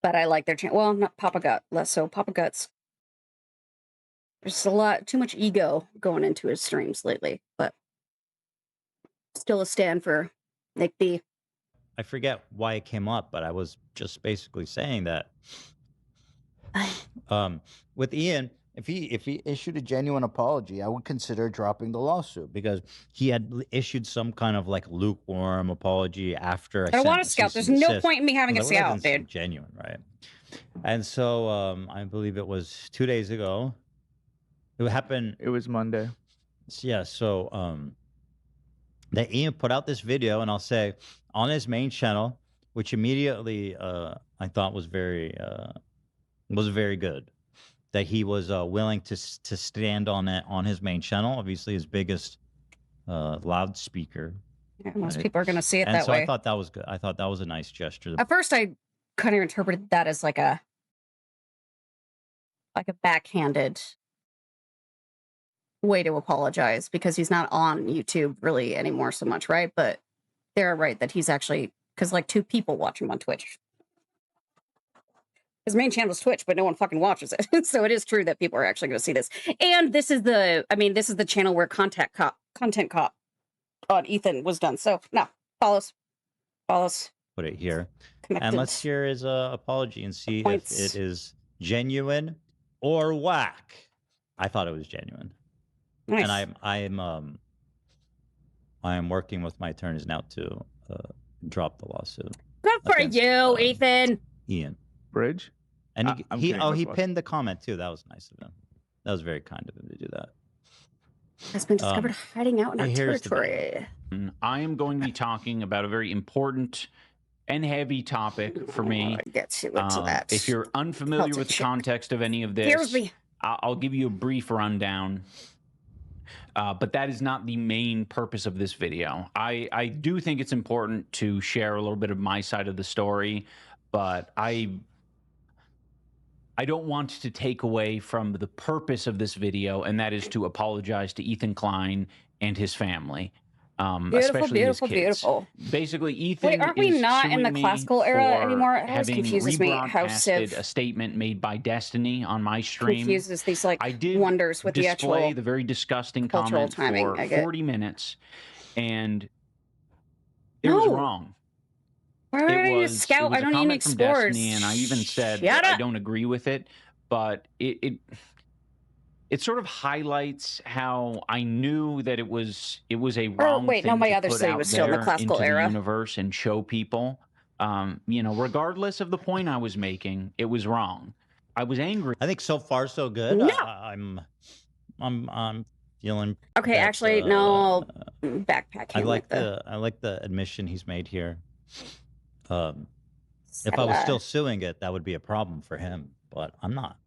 But I like their channel. Well, not Papa Gut, less so Papa Guts. There's too much ego going into his streams lately, but still a stand for Nick B. I forget why it came up, but I was just basically saying that with Ian, if he issued a genuine apology, I would consider dropping the lawsuit because he had issued some kind of like lukewarm apology after I don't want to scout. There's no point in me having a scout, dude. Genuine, right? And so I believe it was 2 days ago. It happened. It was Monday. Yeah. So that Ian put out this video, and I'll say on his main channel, which immediately I thought was very good, that he was willing to stand on it on his main channel, obviously his biggest loudspeaker. Yeah, most Right. people are going to see it And that so way. I thought that was good. I thought that was a nice gesture. At first, I kind of interpreted that as like a backhanded way to apologize because he's not on YouTube really anymore so much, right? But they're right that he's actually, because like 2 people watch him on Twitch. His main channel is Twitch, but no one fucking watches it. So it is true that people are actually going to see this. And this is the channel where Content Cop on Ethan was done. So no, follows. Put it here. Connected. And let's hear his apology and see Points. if it is genuine or whack. I thought it was genuine. Nice. And I am working with my attorneys now to drop the lawsuit. Good for against, you, Ethan. Ian. Bridge? And I'm he kidding, he what's- pinned the comment too. That was nice of him. That was very kind of him to do that. Has been discovered hiding out in our here's the territory. I am going to be talking about a very important and heavy topic for me. I get you into that. If you're unfamiliar Celtic with the chick. context of any of this, Here's me. I'll give you a brief rundown. But that is not the main purpose of this video. I do think it's important to share a little bit of my side of the story, but I don't want to take away from the purpose of this video, and that is to apologize to Ethan Klein and his family. Especially his kids. Beautiful. Basically, Ethan. Wait, aren't we is not in the suing me classical era for anymore? It always having confuses me how rebroadcasted Civ a statement made by Destiny on my stream. confuses these like I did wonders with the display actual the very disgusting cultural comment timing, for I get. 40 minutes, and it was No. wrong. Why do I need to It scout? was I a don't need comment from explorers. Destiny, and I even said Shut that I up. don't agree with it, but it sort of highlights how I knew that it was a wrong wait, no, thing my to other put city out was still in the there classical into era. the universe and show people. Regardless of the point I was making, it was wrong. I was angry. I think so far so good. No. I'm feeling. Okay, that, actually, no, I'll backpack I him like with I like the admission he's made here. If I was Stella. still suing it, that would be a problem for him. But I'm not.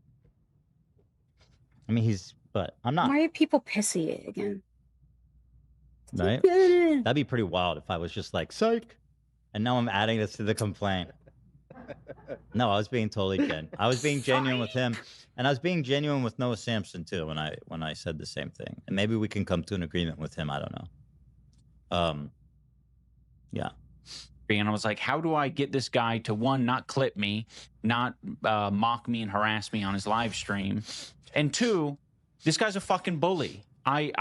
I mean, but I'm not. Why are people pissy again? right? That'd be pretty wild if I was just like, psych. And now I'm adding this to the complaint. No, I was being totally genuine. I was being genuine with him, and I was being genuine with Noah Sampson too when I said the same thing. And maybe we can come to an agreement with him. I don't know. Yeah. And I was like, how do I get this guy to, one, not clip me, not mock me and harass me on his live stream, and two, this guy's a fucking bully. I'm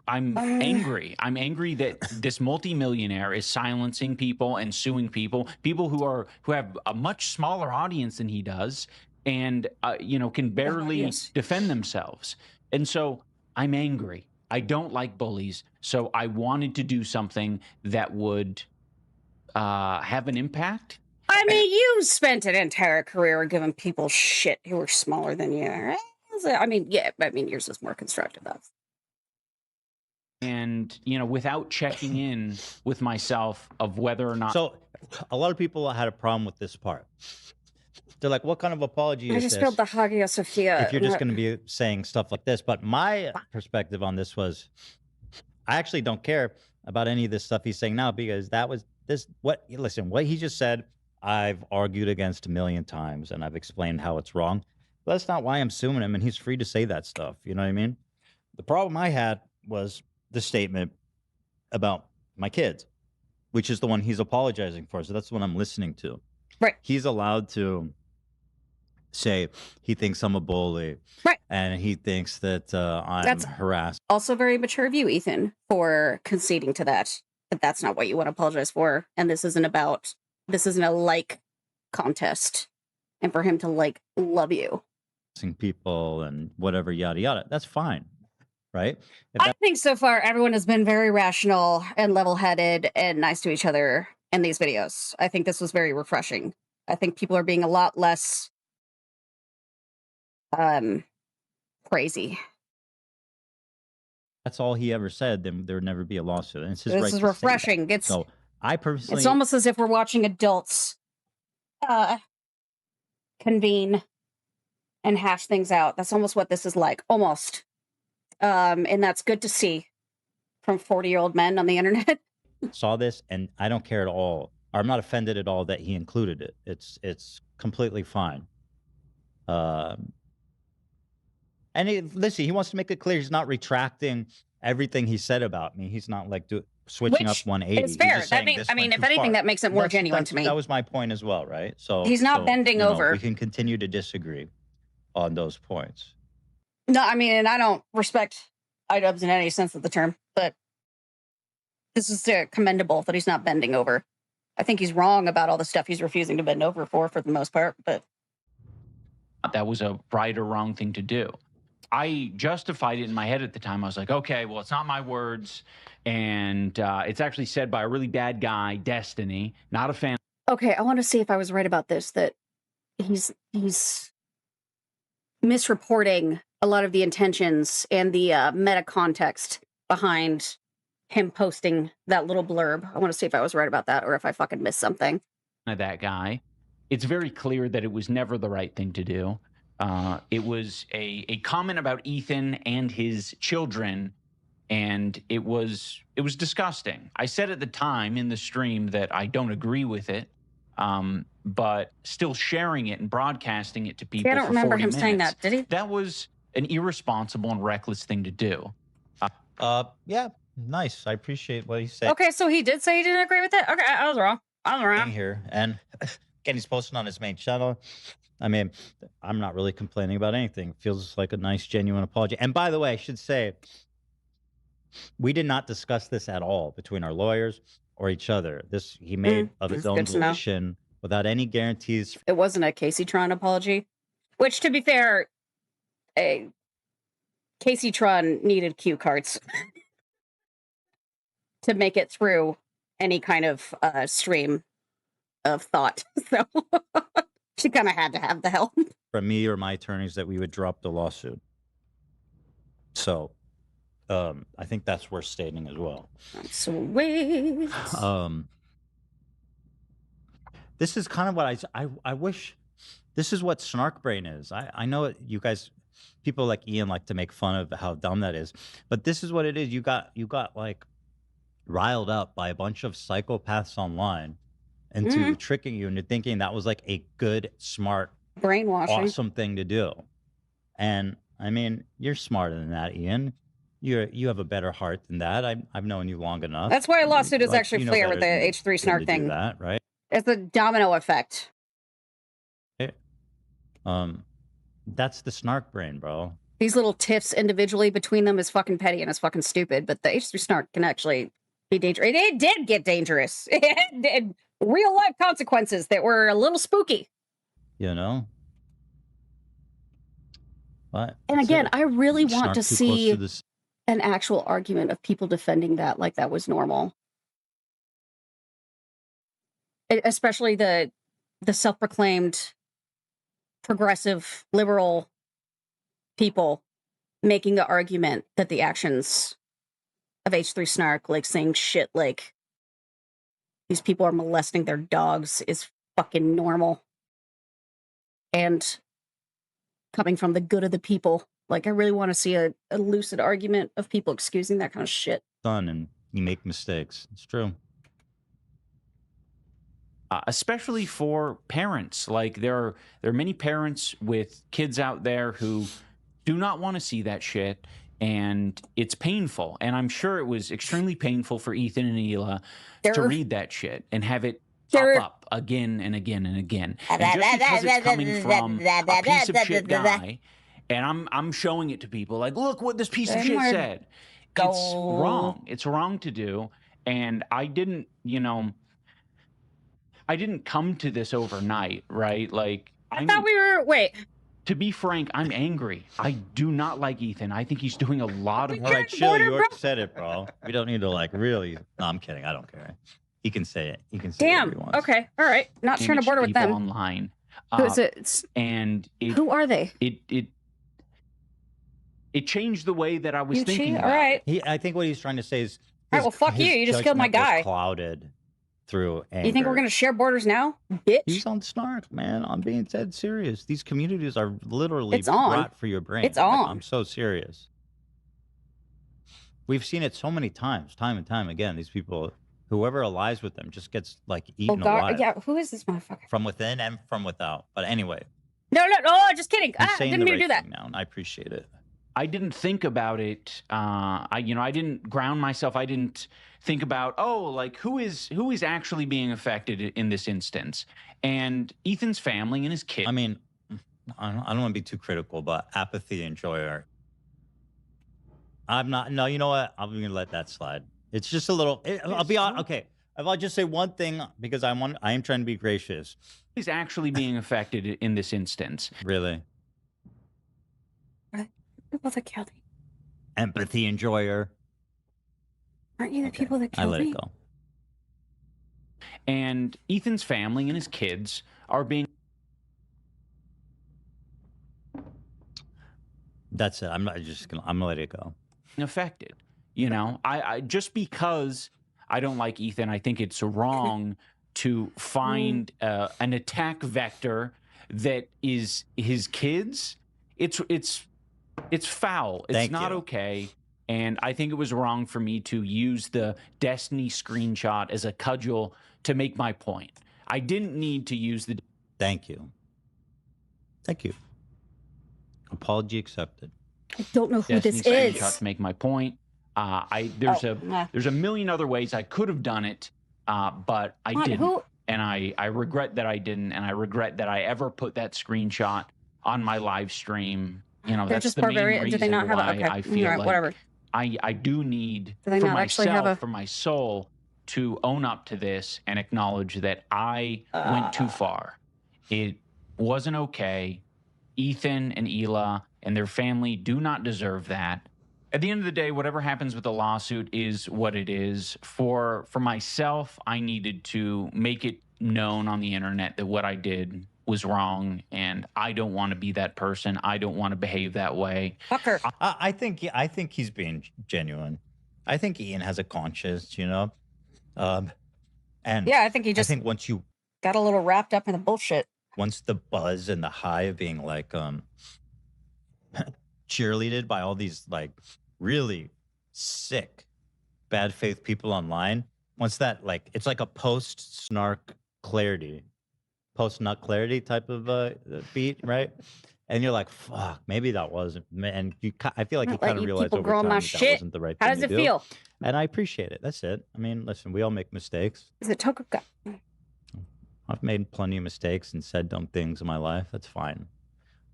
angry. I'm angry that this multimillionaire is silencing people and suing people who have a much smaller audience than he does, and can barely defend themselves. And so I'm angry. I don't like bullies. So I wanted to do something that would have an impact. I mean, you spent an entire career giving people shit who were smaller than you, right? I mean, yours is more constructive, though. And, without checking in with myself of whether or not... So, a lot of people had a problem with this part. They're like, what kind of apology is this? I just spilled the Hagia Sophia. If you're just going to be saying stuff like this. But my perspective on this was, I actually don't care about any of this stuff he's saying now, because what he just said, I've argued against a million times, and I've explained how it's wrong. But that's not why I'm suing him, and he's free to say that stuff. You know what I mean? The problem I had was the statement about my kids, which is the one he's apologizing for. So that's the one I'm listening to. Right. He's allowed to say he thinks I'm a bully. Right. And he thinks that I'm harassed. Also very mature of you, Ethan, for conceding to that. But that's not what you want to apologize for. And this isn't a like contest. And for him to love you. People and whatever, yada, yada. That's fine. Right? I think so far everyone has been very rational and level-headed and nice to each other in these videos. I think this was very refreshing. I think people are being a lot less crazy. That's all he ever said, then there would never be a lawsuit. And it's his This right is to refreshing. Say that. So I personally, it's almost as if we're watching adults convene and hash things out. That's almost what this is like. Almost. And that's good to see from 40-year-old men on the internet. Saw this, and I don't care at all. I'm not offended at all that he included it. It's completely fine. And listen, he wants to make it clear he's not retracting everything he said about me. He's not switching up 180. It's fair. If anything, that makes it more genuine to me. That was my point as well, right? So he's not bending over. We can continue to disagree on those points. No, and I don't respect iDubbbz in any sense of the term, but this is commendable that he's not bending over. I think he's wrong about all the stuff he's refusing to bend over for the most part, but... That was a right or wrong thing to do. I justified it in my head at the time. I was like, okay, well, it's not my words, and it's actually said by a really bad guy, Destiny, not a fan. Okay, I want to see if I was right about this, that he's misreporting a lot of the intentions and the meta context behind him posting that little blurb. I want to see if I was right about that or if I fucking missed something. That guy. It's very clear that it was never the right thing to do. It was a comment about Ethan and his children, and it was disgusting. I said at the time in the stream that I don't agree with it, but still sharing it and broadcasting it to people. I don't remember him saying that, did he? That was an irresponsible and reckless thing to do. Yeah, nice. I appreciate what he said. Okay, so he did say he didn't agree with it? Okay, I was wrong. Here. And again, he's posting on his main channel. I'm not really complaining about anything. It feels like a nice, genuine apology. And by the way, I should say, we did not discuss this at all between our lawyers or each other. This he made of his own volition without any guarantees. It wasn't a Casey Tron apology, which, to be fair, Casey Tron needed cue cards to make it through any kind of stream of thought. So she kind of had to have the help from me or my attorneys that we would drop the lawsuit. So I think that's worth stating as well. Sweet. This is kind of what I wish. This is what snark brain is. I know you guys, people like Ian, like to make fun of how dumb that is, but this is what it is. You got like riled up by a bunch of psychopaths online into tricking you into thinking that was like a good, smart, Brainwashing. awesome thing to do. And I mean, you're smarter than that, Ian. You have a better heart than that. I've known you long enough. That's why a lawsuit is Like, actually you know fair with the better than H3 snark to do thing. that, right? It's the domino effect. That's the snark brain, bro. These little tiffs individually between them is fucking petty and it's fucking stupid, but the H3 snark can actually be dangerous. It did get dangerous. It had real life consequences that were a little spooky. You know? But And again, I really want to Snark too close see to this. an actual argument of people defending that like that was normal. Especially the self-proclaimed progressive liberal people making the argument that the actions of H3 snark, like saying shit like these people are molesting their dogs, is fucking normal. And coming from the good of the people. Like, I really want to see a lucid argument of people excusing that kind of shit. Son, and you make mistakes. It's true. Especially for parents. Like, there are many parents with kids out there who do not want to see that shit, and it's painful. And I'm sure it was extremely painful for Ethan and Hila to read that shit and have it pop up again and again and again. And just because it's coming from a piece of shit guy, and I'm showing it to people, like, look what this piece of shit said. It's wrong. It's wrong to do. And I didn't, I didn't come to this overnight, right? Like, I thought we were, wait. To be frank, I'm angry. I do not like Ethan. I think he's doing a lot of. All right, chill. You already said it, bro. We don't need to like really. No, I'm kidding. I don't care. He can say it. He can say Damn. it. Damn. Okay. All right. Not trying to border with them. Online. Who is it? And who are they? It changed the way that I was thinking. All right. I think what he's trying to say is. All right. Well, fuck you. You just killed my guy. Clouded through anger. You think we're gonna share borders now, bitch? He's on snark, man. I'm being dead serious. These communities are literally It's on. rot for your brain. It's on. Like, I'm so serious. We've seen it so many times, time and time again. These people, whoever allies with them, just gets like eaten alive. Yeah. Who is this motherfucker? From within and from without. But anyway. No. Just kidding. Didn't mean to do that. Now, and I appreciate it. I didn't think about it. I didn't ground myself. I didn't think about, who is actually being affected in this instance. And Ethan's family and his kid. I mean, I don't want to be too critical, but apathy and joy are. I'm not. No, you know what? I'm gonna let that slide. It's just a little. I'll be honest. Okay, if I'll just say one thing because I am trying to be gracious. Who's actually being affected in this instance? Really? People that killed me. Empathy and joyer. Aren't you the people that killed me? I let it go. And Ethan's family and his kids are being. That's it. I'm gonna let it go. Affected. I just because I don't like Ethan, I think it's wrong to find an attack vector that is his kids. It's foul. It's not okay. And I think it was wrong for me to use the Destiny screenshot as a cudgel to make my point. I didn't need to use the. Thank you. Apology accepted. I don't know who Destiny this screenshot is. to make my point. There's a million other ways I could have done it, but I didn't. And I regret that I didn't, and I regret that I ever put that screenshot on my live stream. That's just the main barbarian. reason Do they not have why it? Okay. I feel right, like whatever. I do need Do they for not actually have myself, for my soul, to own up to this and acknowledge that I went too far. It wasn't okay. Ethan and Hila and their family do not deserve that. At the end of the day, whatever happens with the lawsuit is what it is. For myself, I needed to make it known on the internet that what I did was wrong, and I don't want to be that person. I don't want to behave that way. Fucker. I think he's being genuine. I think Ian has a conscience, and yeah, I think he just. I think once you got a little wrapped up in the bullshit. Once the buzz and the high of being like cheerleaded by all these like really sick bad faith people online. Once that like it's like a post snark clarity, post nut clarity type of beat, right? And you're like, fuck, maybe that wasn't. And I feel like you kind of realize over time that wasn't the right How thing does to it do. feel? And I appreciate it. That's it. I mean, listen, we all make mistakes. Is it Tokugawa? I've made plenty of mistakes and said dumb things in my life. That's fine.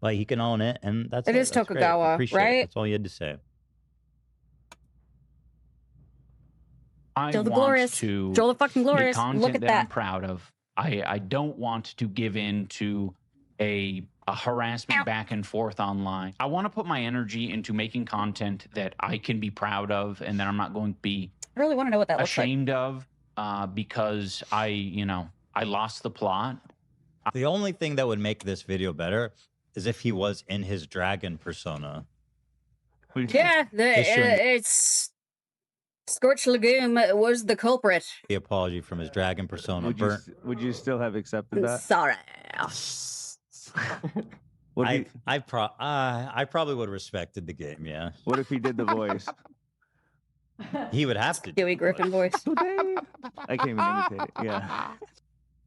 But he can own it, and that's It is That's great. Tokugawa, Appreciate right? it. That's all you had to say. Joel the want Glorious. to Joel the fucking make Glorious. content Look at I'm that. proud of. I don't want to give in to a harassment back and forth online. I want to put my energy into making content that I can be proud of and that I'm not going to be I really want to know what that looks like. ashamed of because I lost the plot. The only thing that would make this video better is if he was in his dragon persona. Yeah, it's Scorched Legume was the culprit. The apology from his dragon persona. Would you still have accepted that? Sorry. I probably would have respected the game. Yeah. What if he did the voice? He would have to. Dewey Griffin voice. I can't even imitate it. Yeah.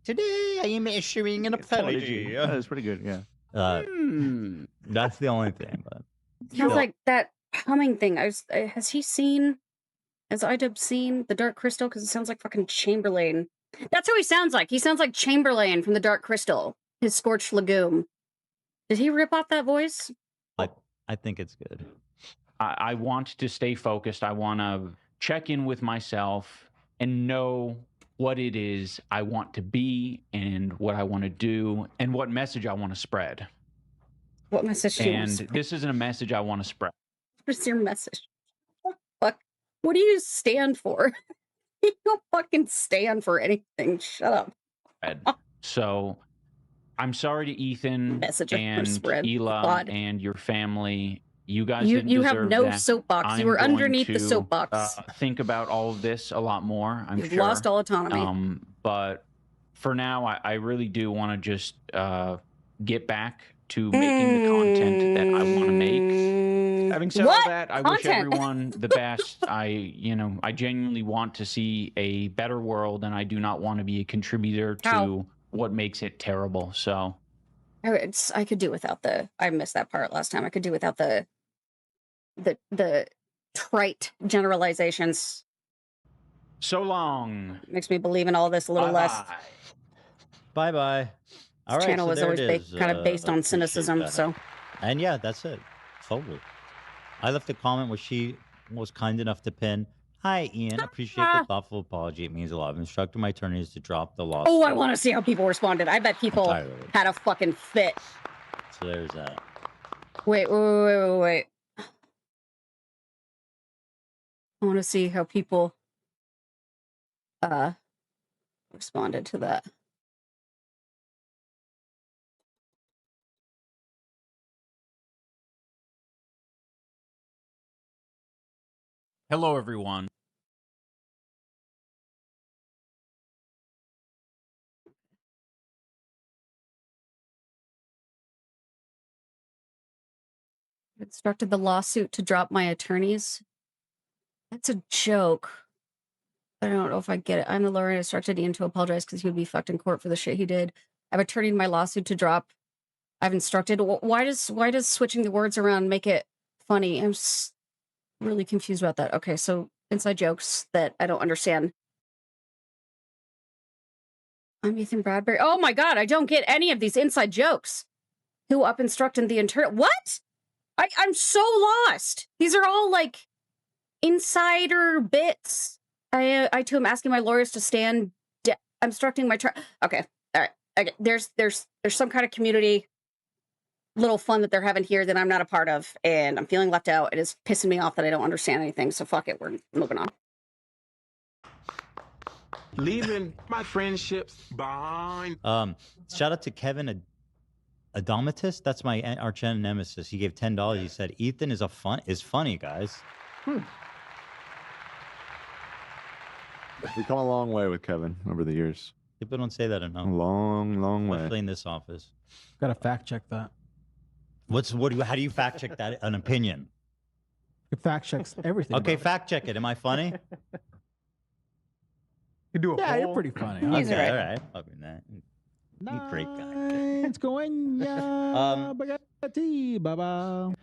Today I am issuing an apology. That was pretty good. Yeah. That's the only thing. But Sounds like that humming thing. Has iDubbbz seen the Dark Crystal? Because it sounds like fucking Chamberlain. That's who he sounds like. He sounds like Chamberlain from the Dark Crystal. His Scorched Legume. Did he rip off that voice? I think it's good. I want to stay focused. I want to check in with myself and know what it is I want to be and what I want to do and what message I want to spread. What message do you want And to spread? this isn't a message I want to spread. What is your message? Fuck. What do you stand for? You don't fucking stand for anything. Shut up. So I'm sorry to Ethan Message I wanna and spread. Ela God. and your family. You guys You didn't have deserve no that. soapbox. You were I'm going underneath the to, soapbox. Think about all of this a lot more. I'm You've sure. lost all autonomy. But for now, I really do want to just get back to making the content that I want to make. Having said all that, I wish everyone the best. I genuinely want to see a better world, and I do not want to be a contributor to what makes it terrible. So I could do without I missed that part last time. I could do without the trite generalizations. So long. Makes me believe in all this a little less. Bye-bye. All right, Channel so was there always it is. kind of based on cynicism, that. so. And yeah, that's it. Totally. I left a comment where she was kind enough to pin, "Hi, Ian. Appreciate the thoughtful apology. It means a lot. I've instructed my attorneys to drop the lawsuit." Oh, I want to see how people responded. I bet people had a fucking fit. So there's that. Wait. I want to see how people responded to that. Hello, everyone. Instructed the lawsuit to drop my attorneys. That's a joke. I don't know if I get it. I'm the lawyer and instructed Ian to apologize because he would be fucked in court for the shit he did. I've attorneyed my lawsuit to drop. I've instructed. Why does switching the words around make it funny? I'm really confused about that. Okay, so inside jokes that I don't understand. I'm Ethan Bradbury. Oh my god, I don't get any of these inside jokes. Who up instructed the internal? What? I'm so lost. These are all like insider bits. I too am asking my lawyers to stand. I'm instructing my Okay, all right. Okay, there's some kind of community little fun that they're having here that I'm not a part of, and I'm feeling left out. It is pissing me off that I don't understand anything. So fuck it. We're moving on. Leaving my friendships behind. Shout out to Kevin Adomitus. That's my arch nemesis. He gave $10. He said Ethan is funny, guys. We've come a long way with Kevin over the years. People don't say that enough. A long way. Especially in this office. Gotta fact check that. How do you fact check that? An opinion. It fact checks everything. Okay, about fact check it. Am I funny? You do a Yeah, you're poll. pretty funny. He's Okay, right. all right. I'll be that. You freak guy. It's going. Baba.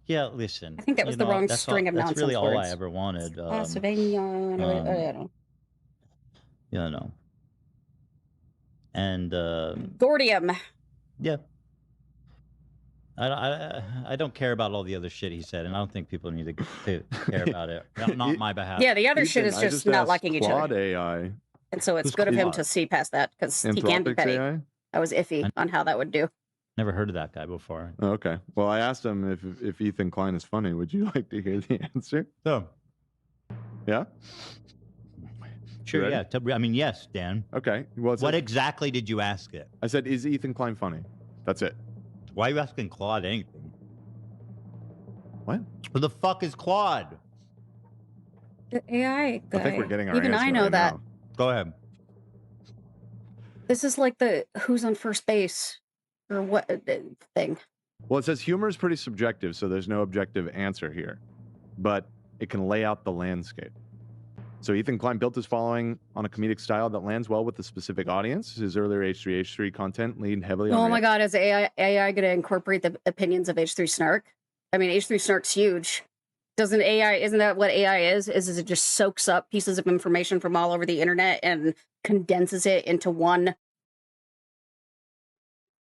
Yeah, listen. I think that was you the know, wrong that's string of That's really nonsense all words. I ever wanted. Pennsylvania. I don't know. You know. And Gordium. yeah. I don't care about all the other shit he said, and I don't think people need to care about it. Not on my behalf. Yeah, the other shit Ethan, is I just not asked liking each Claude other. AI. And so it's Who's good of him Claude? to see past that because he can be Anthropics petty. AI? I was iffy on how that would do. Never heard of that guy before. Oh, okay. Well, I asked him if Ethan Klein is funny. Would you like to hear the answer? So, Yeah? sure, ready? yeah. I mean, yes, Dan. Okay. Well, it What said- exactly did you ask it? I said, is Ethan Klein funny? That's it. Why are you asking Claude anything? What? Who the fuck is Claude? The AI guy. I think we're getting our Even answer I know right that. now. Go ahead. This is like the who's on first base or what thing. Well, it says humor is pretty subjective, so there's no objective answer here, but it can lay out the landscape. So Ethan Klein built his following on a comedic style that lands well with the specific audience. His earlier H3H3 content leaned heavily on Oh my God, is AI going to incorporate the opinions of H3 Snark? I mean, H3 Snark's huge. Isn't that what AI is? Is it just soaks up pieces of information from all over the internet and condenses it into one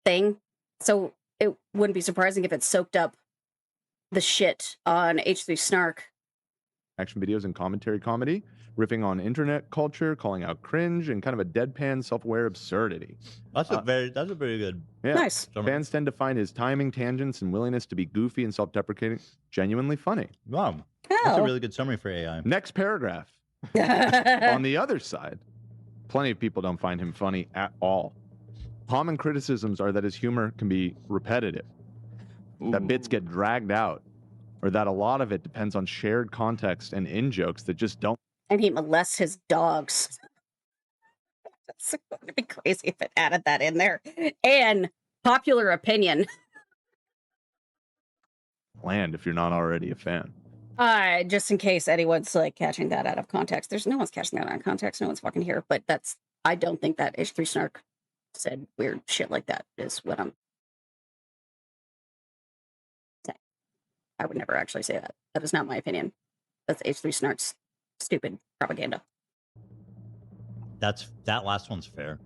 thing? So it wouldn't be surprising if it soaked up the shit on H3 Snark. action videos and commentary comedy, riffing on internet culture, calling out cringe, and kind of a deadpan, self-aware absurdity. That's a pretty good. Yeah. Nice. Fans tend to find his timing, tangents, and willingness to be goofy and self-deprecating genuinely funny. Wow. That's a really good summary for AI. Next paragraph. On the other side, plenty of people don't find him funny at all. Common criticisms are that his humor can be repetitive, that bits get dragged out, or that a lot of it depends on shared context and in-jokes that just don't. And he molests his dogs. That's going to be crazy if it added that in there. And popular opinion. land if you're not already a fan. Just in case anyone's like catching that out of context. There's no one's catching that out of context. No one's fucking here. But I don't think that H3 Snark said weird shit like that is what I'm saying. I would never actually say that. That is not my opinion. That's H3 Snark's stupid propaganda. That last one's fair.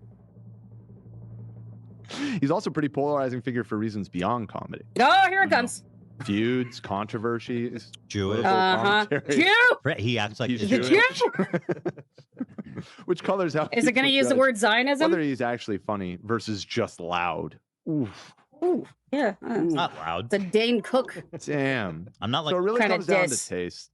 He's also a pretty polarizing figure for reasons beyond comedy. Oh, here it comes. Feuds, controversies, Jewish. Jew! He acts like He's this. Jewish. Which colors how Is it going to use the word Zionism? whether he's actually funny versus just loud. Oof. Ooh, yeah. Not loud. It's a Dane Cook. Damn. I'm not like. So it really kinda comes down to diss. taste.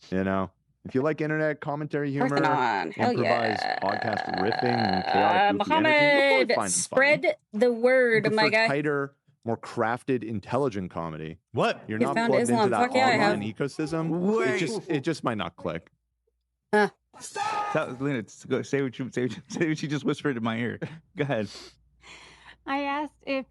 You know, if you like internet commentary humor, Parthenon. Hell improvised yeah. podcast riffing, and chaotic goofy energy, you'll Mohammed, probably find him funny. spread the word, You my prefer guy. tighter, more crafted, intelligent comedy. What? You're You not found plugged Islam. into that Fuck yeah, I have. online ecosystem. It just might not click. Lena, say what you just whispered in my ear. Go ahead. I asked if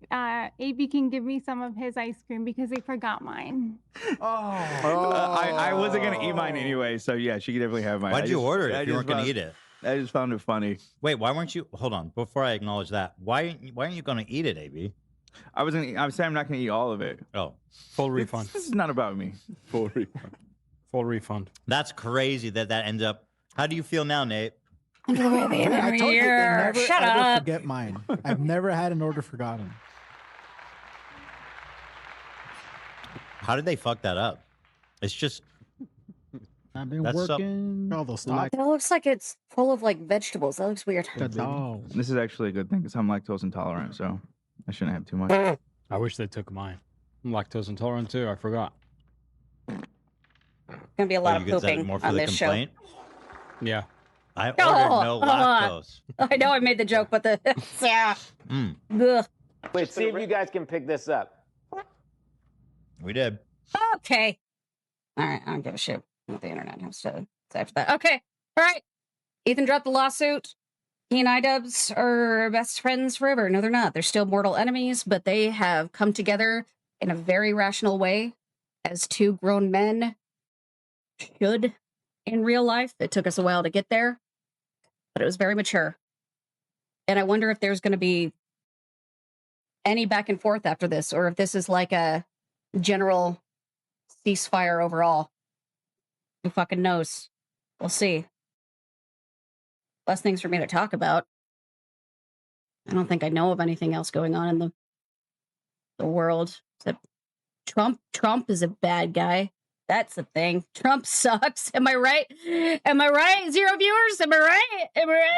AB can give me some of his ice cream because they forgot mine. I wasn't gonna eat mine anyway, so yeah, she could definitely have mine. Why'd you order it if you weren't gonna found- eat it? I just found it funny. Wait, why weren't you? Hold on. Before I acknowledge that, why aren't you gonna eat it, AB? I was saying I'm not gonna eat all of it. Oh, Full refund. This is not about me. Full refund. Full refund. that's crazy that ends up. How do you feel now, Nate? I told you they never Shut ever up. forget mine. I've never had an order forgotten. How did they fuck that up? It's just I've been That's working. All those stock. That looks like it's full of like vegetables. That looks weird. Oh, This is actually a good thing because I'm lactose intolerant, so I shouldn't have too much. I wish they took mine. I'm lactose intolerant too. I forgot. Gonna be a lot oh, of you get that pooping more for on the this show. Yeah. I ordered no hold on. lactose. I know I made the joke, but the yeah. Mm, Ugh. Wait, see if you guys can pick this up. we did. Okay. All right. I don't give a shit what the internet has to say after that. Okay. All right. Ethan dropped the lawsuit. He and iDubbbz are best friends forever. No, they're not. They're still mortal enemies, but they have come together in a very rational way as two grown men should in real life. It took us a while to get there, but it was very mature. And I wonder if there's going to be any back and forth after this, or if this is like a general ceasefire overall. Who fucking knows? We'll see. Less things for me to talk about. I don't think I know of anything else going on in the world. Except Trump is a bad guy. That's the thing. Trump sucks. Am I right? Am I right? 0 viewers? Am I right? Am I right?